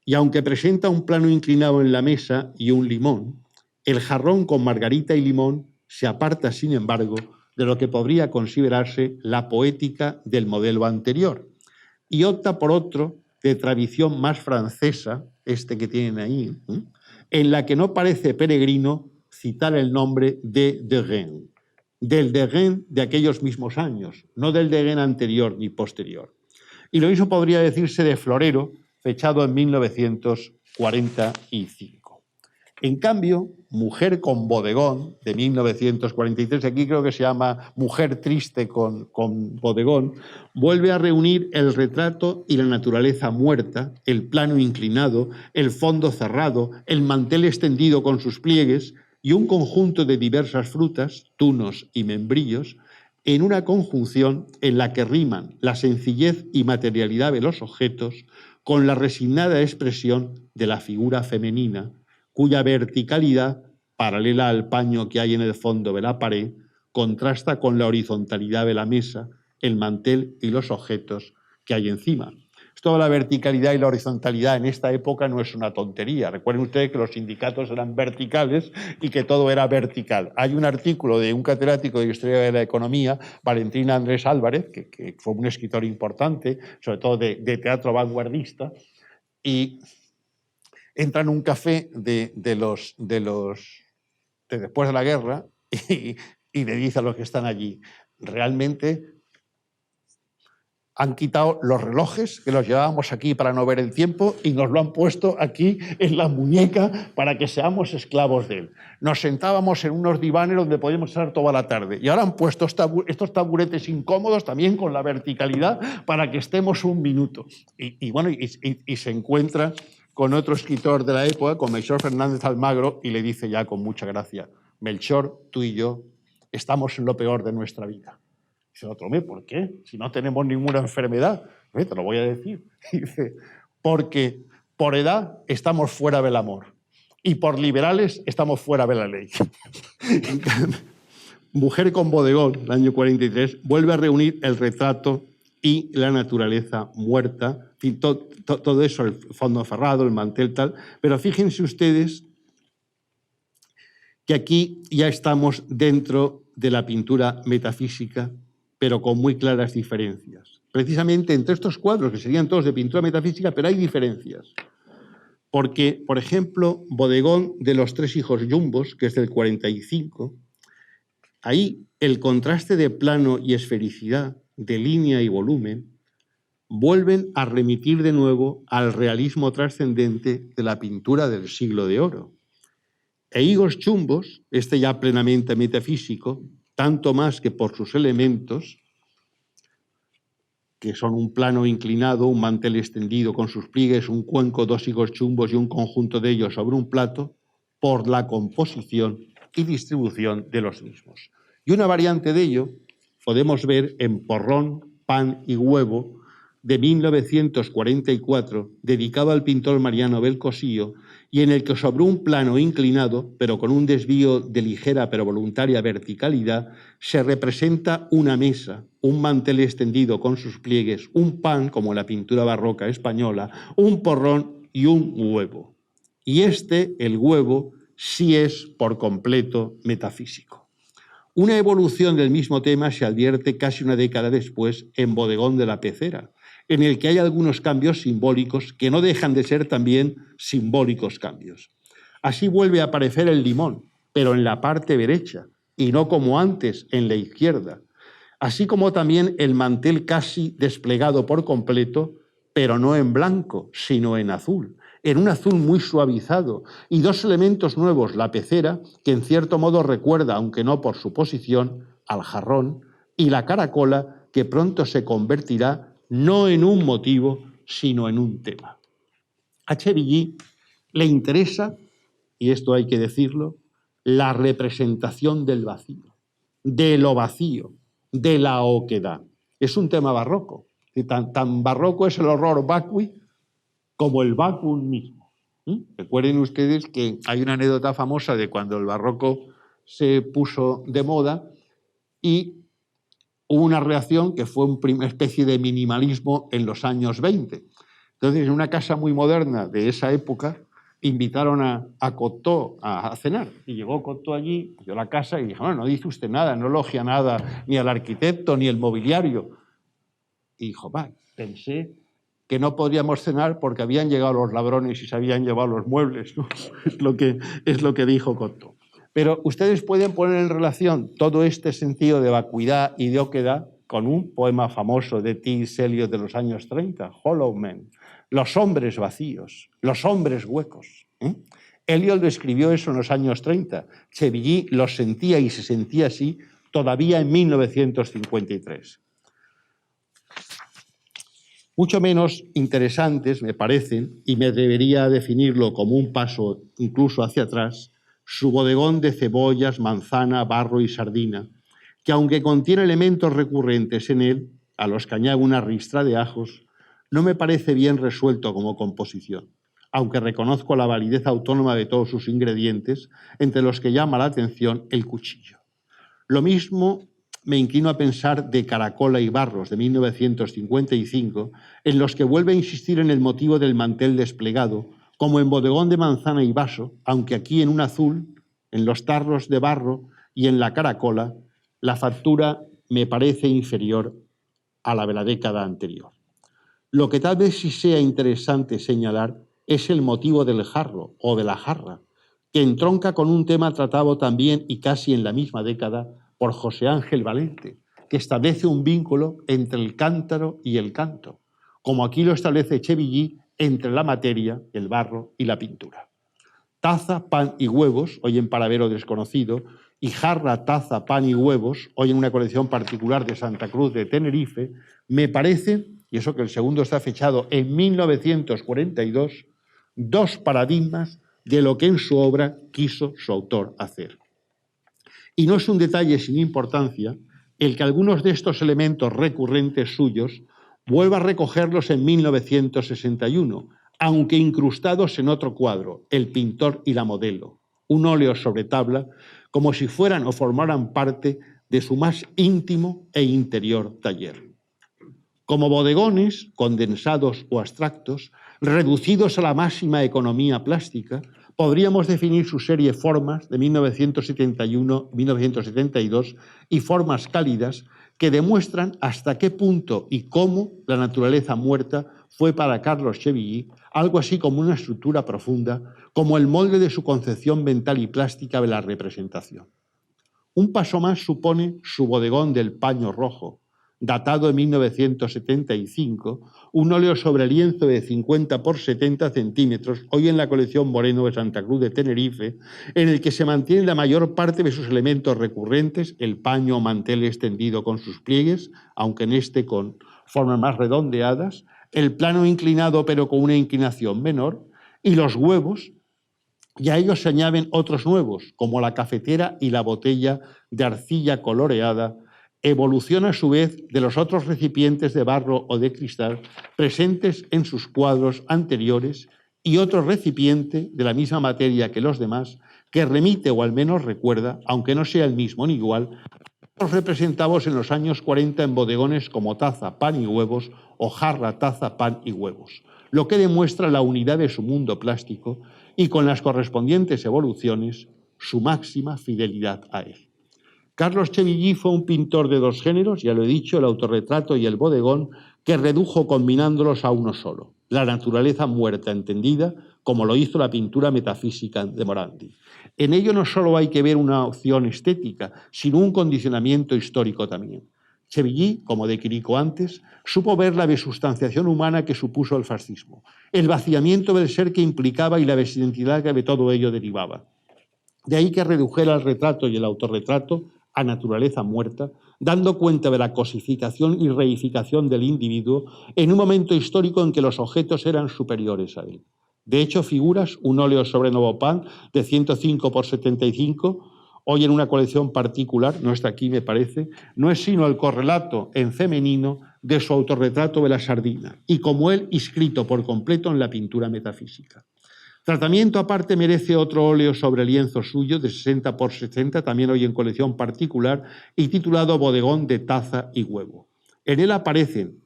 y aunque presenta un plano inclinado en la mesa y un limón, el jarrón con Margarita y Limón se aparta, sin embargo, de lo que podría considerarse la poética del modelo anterior, y opta por otro de tradición más francesa, este que tienen ahí, en la que no parece peregrino citar el nombre de Derain, del Derain de aquellos mismos años, no del Derain anterior ni posterior. Y lo mismo podría decirse de Florero, fechado en 1945. En cambio, Mujer con bodegón, de 1943, aquí creo que se llama Mujer triste con bodegón, vuelve a reunir el retrato y la naturaleza muerta, el plano inclinado, el fondo cerrado, el mantel extendido con sus pliegues y un conjunto de diversas frutas, tunos y membrillos, en una conjunción en la que riman la sencillez y materialidad de los objetos con la resignada expresión de la figura femenina, cuya verticalidad, paralela al paño que hay en el fondo de la pared, contrasta con la horizontalidad de la mesa, el mantel y los objetos que hay encima. Esto de la verticalidad y la horizontalidad en esta época no es una tontería. Recuerden ustedes que los sindicatos eran verticales y que todo era vertical. Hay un artículo de un catedrático de Historia de la Economía, Valentín Andrés Álvarez, que fue un escritor importante, sobre todo de teatro vanguardista, y entra en un café de después de la guerra y le dice a los que están allí: realmente Han quitado los relojes que los llevábamos aquí para no ver el tiempo y nos lo han puesto aquí en la muñeca para que seamos esclavos de él. Nos sentábamos en unos divanes donde podíamos estar toda la tarde y ahora han puesto estos taburetes incómodos también con la verticalidad para que estemos un minuto. Y se encuentra con otro escritor de la época, con Melchor Fernández Almagro, y le dice ya con mucha gracia: Melchor, tú y yo estamos en lo peor de nuestra vida. Dice otro: ¿por qué? Si no tenemos ninguna enfermedad. Te lo voy a decir. Dice: porque por edad estamos fuera del amor y por liberales estamos fuera de la ley. Mujer con bodegón, el año 43, vuelve a reunir el retrato y la naturaleza muerta, todo eso, el fondo ferrado, el mantel, tal. Pero fíjense ustedes que aquí ya estamos dentro de la pintura metafísica, pero con muy claras diferencias. Precisamente entre estos cuadros, que serían todos de pintura metafísica, pero hay diferencias. Porque, por ejemplo, Bodegón de los tres hijos Yumbos, que es del 45, ahí el contraste de plano y esfericidad, de línea y volumen, vuelven a remitir de nuevo al realismo trascendente de la pintura del siglo de oro. E higos chumbos, este ya plenamente metafísico, tanto más que por sus elementos, que son un plano inclinado, un mantel extendido con sus pliegues, un cuenco, dos higos chumbos y un conjunto de ellos sobre un plato, por la composición y distribución de los mismos. Y una variante de ello podemos ver en Porrón, pan y huevo, de 1944, dedicado al pintor Mariano Belcosío, y en el que sobre un plano inclinado, pero con un desvío de ligera pero voluntaria verticalidad, se representa una mesa, un mantel extendido con sus pliegues, un pan, como la pintura barroca española, un porrón y un huevo. Y el huevo, sí es por completo metafísico. Una evolución del mismo tema se advierte casi una década después en Bodegón de la Pecera, en el que hay algunos cambios simbólicos que no dejan de ser también simbólicos cambios. Así vuelve a aparecer el limón, pero en la parte derecha, y no como antes en la izquierda, así como también el mantel casi desplegado por completo, pero no en blanco, sino en azul, en un azul muy suavizado, y dos elementos nuevos, la pecera, que en cierto modo recuerda, aunque no por su posición, al jarrón, y la caracola, que pronto se convertirá no en un motivo, sino en un tema. A Chevilly le interesa, y esto hay que decirlo, la representación del vacío, de lo vacío, de la oquedad. Es un tema barroco. Y tan barroco es el horror vacui como el vacuum mismo. Recuerden ustedes que hay una anécdota famosa de cuando el barroco se puso de moda y hubo una reacción que fue una especie de minimalismo en los años 20. Entonces, en una casa muy moderna de esa época, invitaron a Cocteau a cenar. Y llegó Cocteau allí, vio la casa y dijo: no dice usted nada, no elogia nada, ni al arquitecto, ni el mobiliario. Y dijo: pensé que no podríamos cenar porque habían llegado los ladrones y se habían llevado los muebles, ¿no? Es lo que dijo Cocteau. Pero ustedes pueden poner en relación todo este sentido de vacuidad y de oquedad con un poema famoso de T.S. Eliot de los años 30, Hollow Men, los hombres vacíos, los hombres huecos. Eliot lo escribió eso en los años 30. Chevilly lo sentía y se sentía así todavía en 1953. Mucho menos interesantes me parecen, y me debería definirlo como un paso incluso hacia atrás, su bodegón de cebollas, manzana, barro y sardina, que aunque contiene elementos recurrentes en él, a los que añade una ristra de ajos, no me parece bien resuelto como composición, aunque reconozco la validez autónoma de todos sus ingredientes, entre los que llama la atención el cuchillo. Lo mismo me inclino a pensar de Caracola y Barros, de 1955, en los que vuelve a insistir en el motivo del mantel desplegado, como en Bodegón de manzana y vaso, aunque aquí en un azul, en los tarros de barro y en la caracola, la factura me parece inferior a la de la década anterior. Lo que tal vez sí sea interesante señalar es el motivo del jarro o de la jarra, que entronca con un tema tratado también y casi en la misma década por José Ángel Valente, que establece un vínculo entre el cántaro y el canto, como aquí lo establece Chevilly entre la materia, el barro y la pintura. Taza, pan y huevos, hoy en Paravero desconocido, y jarra, taza, pan y huevos, hoy en una colección particular de Santa Cruz de Tenerife, me parece, y eso que el segundo está fechado en 1942, dos paradigmas de lo que en su obra quiso su autor hacer. Y no es un detalle sin importancia el que algunos de estos elementos recurrentes suyos vuelva a recogerlos en 1961, aunque incrustados en otro cuadro, El pintor y la modelo, un óleo sobre tabla, como si fueran o formaran parte de su más íntimo e interior taller. Como bodegones, condensados o abstractos, reducidos a la máxima economía plástica, podríamos definir su serie Formas de 1971-1972 y Formas cálidas que demuestran hasta qué punto y cómo la naturaleza muerta fue para Carlos Chevilly algo así como una estructura profunda, como el molde de su concepción mental y plástica de la representación. Un paso más supone su bodegón del paño rojo, datado en 1975, un óleo sobre lienzo de 50 por 70 centímetros, hoy en la colección Moreno de Santa Cruz de Tenerife, en el que se mantiene la mayor parte de sus elementos recurrentes, el paño o mantel extendido con sus pliegues, aunque en este con formas más redondeadas, el plano inclinado pero con una inclinación menor, y los huevos, y a ellos se añaden otros nuevos, como la cafetera y la botella de arcilla coloreada, evolución a su vez de los otros recipientes de barro o de cristal presentes en sus cuadros anteriores y otro recipiente de la misma materia que los demás que remite o al menos recuerda, aunque no sea el mismo ni igual, los representados en los años 40 en bodegones como Taza, pan y huevos o Jarra, taza, pan y huevos, lo que demuestra la unidad de su mundo plástico y con las correspondientes evoluciones su máxima fidelidad a él. Carlos Chevilly fue un pintor de dos géneros, ya lo he dicho, el autorretrato y el bodegón, que redujo combinándolos a uno solo, la naturaleza muerta entendida, como lo hizo la pintura metafísica de Morandi. En ello no solo hay que ver una opción estética, sino un condicionamiento histórico también. Chevilly, como de Quirico antes, supo ver la desustanciación humana que supuso el fascismo, el vaciamiento del ser que implicaba y la desidentidad que de todo ello derivaba. De ahí que redujera el retrato y el autorretrato a naturaleza muerta, dando cuenta de la cosificación y reificación del individuo en un momento histórico en que los objetos eran superiores a él. De hecho, figuras, un óleo sobre nuevo pan de 105 por 75, hoy en una colección particular, no está aquí me parece, no es sino el correlato en femenino de su autorretrato de la sardina, y como él, inscrito por completo en la pintura metafísica. Tratamiento aparte merece otro óleo sobre lienzo suyo de 60 por 60, también hoy en colección particular, y titulado Bodegón de taza y huevo. En él aparecen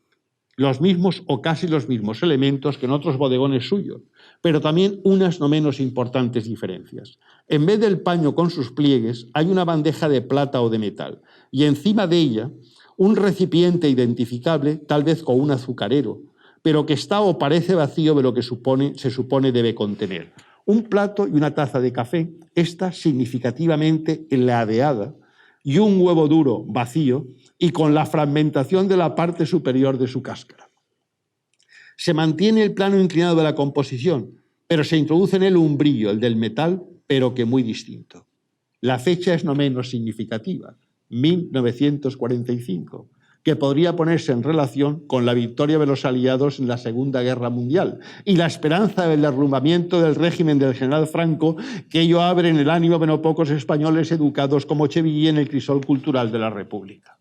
los mismos o casi los mismos elementos que en otros bodegones suyos, pero también unas no menos importantes diferencias. En vez del paño con sus pliegues, hay una bandeja de plata o de metal, y encima de ella un recipiente identificable, tal vez con un azucarero, pero que está o parece vacío de lo que se supone debe contener. Un plato y una taza de café, esta significativamente ladeada, y un huevo duro vacío y con la fragmentación de la parte superior de su cáscara. Se mantiene el plano inclinado de la composición, pero se introduce en él un brillo, el del metal, pero que muy distinto. La fecha es no menos significativa, 1945. Que podría ponerse en relación con la victoria de los aliados en la Segunda Guerra Mundial y la esperanza del derrumbamiento del régimen del general Franco, que ello abre en el ánimo de no pocos españoles educados como Chevilly en el crisol cultural de la República.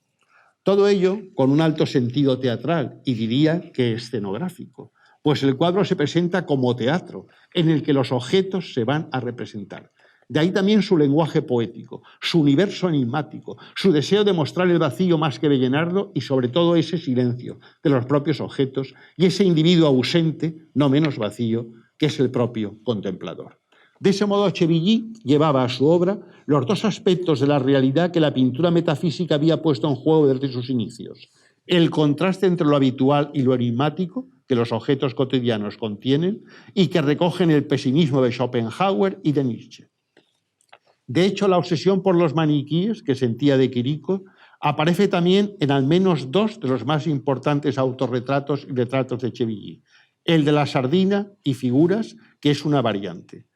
Todo ello con un alto sentido teatral y diría que escenográfico, pues el cuadro se presenta como teatro en el que los objetos se van a representar. De ahí también su lenguaje poético, su universo enigmático, su deseo de mostrar el vacío más que de llenarlo y sobre todo ese silencio de los propios objetos y ese individuo ausente, no menos vacío, que es el propio contemplador. De ese modo, Chevilly llevaba a su obra los dos aspectos de la realidad que la pintura metafísica había puesto en juego desde sus inicios. El contraste entre lo habitual y lo enigmático que los objetos cotidianos contienen y que recogen el pesimismo de Schopenhauer y de Nietzsche. De hecho, la obsesión por los maniquíes que sentía de Quirico Aparece también en al menos 2 de los más importantes autorretratos y retratos de Chevilly, el de la sardina y figuras, que es una variante.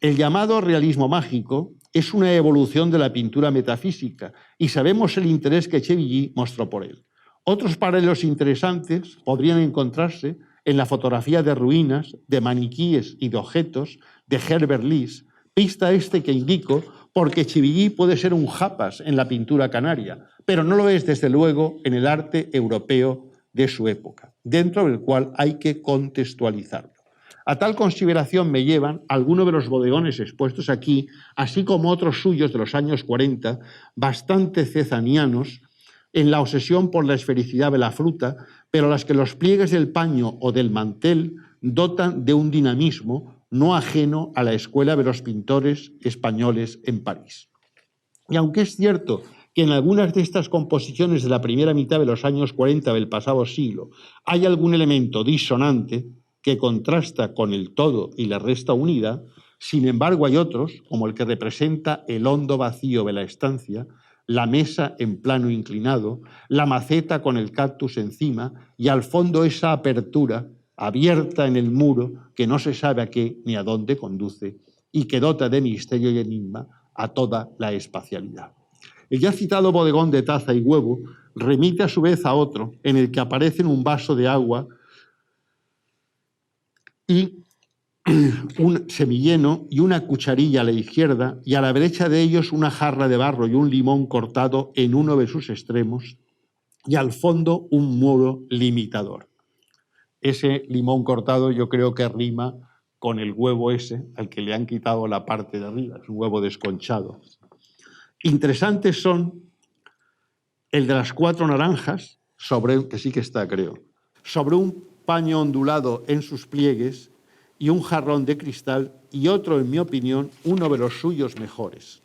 El llamado realismo mágico es una evolución de la pintura metafísica y sabemos el interés que Chevilly mostró por él. Otros paralelos interesantes podrían encontrarse en la fotografía de ruinas, de maniquíes y de objetos de Herbert Lees, pista que indico porque Chevilly puede ser un japas en la pintura canaria, pero no lo es desde luego en el arte europeo de su época, dentro del cual hay que contextualizarlo. A tal consideración me llevan algunos de los bodegones expuestos aquí, así como otros suyos de los años 40, bastante cezanianos, en la obsesión por la esfericidad de la fruta, pero las que los pliegues del paño o del mantel dotan de un dinamismo no ajeno a la escuela de los pintores españoles en París. Y aunque es cierto que en algunas de estas composiciones de la primera mitad de los años 40 del pasado siglo hay algún elemento disonante que contrasta con el todo y le resta unidad, sin embargo hay otros, como el que representa el hondo vacío de la estancia, la mesa en plano inclinado, la maceta con el cactus encima y al fondo esa apertura abierta en el muro que no se sabe a qué ni a dónde conduce y que dota de misterio y enigma a toda la espacialidad. El ya citado bodegón de taza y huevo remite a su vez a otro en el que aparecen un vaso de agua y un semilleno y una cucharilla a la izquierda y a la derecha de ellos una jarra de barro y un limón cortado en uno de sus extremos y al fondo un muro limitador. Ese limón cortado yo creo que rima con el huevo ese al que le han quitado la parte de arriba, es un huevo desconchado. Interesantes son el de las 4 naranjas, que sí que está creo, sobre un paño ondulado en sus pliegues y un jarrón de cristal y otro, en mi opinión, uno de los suyos mejores,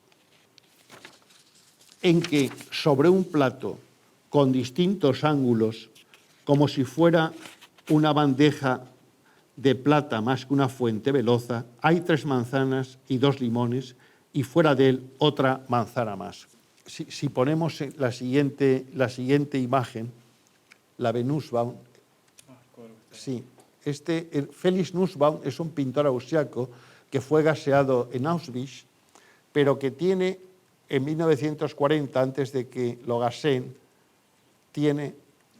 en que sobre un plato con distintos ángulos, como si fuera una bandeja de plata más que una fuente veloza, hay 3 manzanas y 2 limones y fuera de él otra manzana más. Si ponemos la siguiente imagen, la de Nussbaum, sí. Félix Nussbaum es un pintor austriaco que fue gaseado en Auschwitz, pero que tiene, en 1940, antes de que lo gaseen, tiene,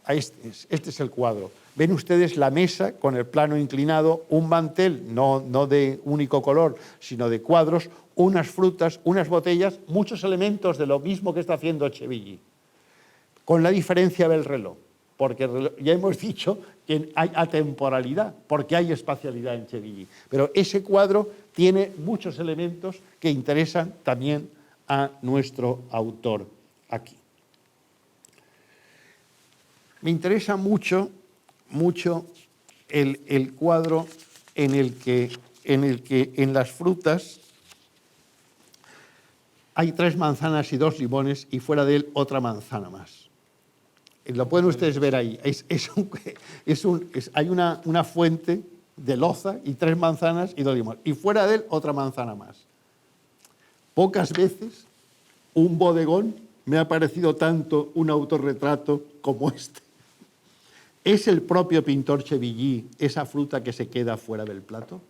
este es el cuadro. Ven ustedes la mesa con el plano inclinado, un mantel, no de único color, sino de cuadros, unas frutas, unas botellas, muchos elementos de lo mismo que está haciendo Chevilly, con la diferencia del reloj. Porque ya hemos dicho que hay atemporalidad, porque hay espacialidad en Chevilly. Pero ese cuadro tiene muchos elementos que interesan también a nuestro autor aquí. Me interesa mucho el cuadro en el que en las frutas hay 3 manzanas y 2 limones y fuera de él otra manzana más. Lo pueden ustedes ver ahí. Hay una fuente de loza y 3 manzanas y 2 limones. Y fuera de él otra manzana más. Pocas veces un bodegón me ha parecido tanto un autorretrato como este. ¿Es el propio pintor Chevilly esa fruta que se queda fuera del plato?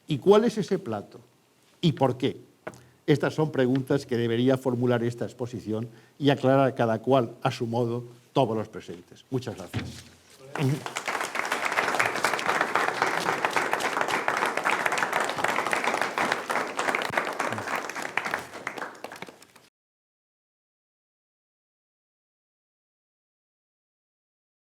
¿Y cuál es ese plato? ¿Y por qué? Estas son preguntas que debería formular esta exposición y aclarar cada cual a su modo todos los presentes. Muchas gracias.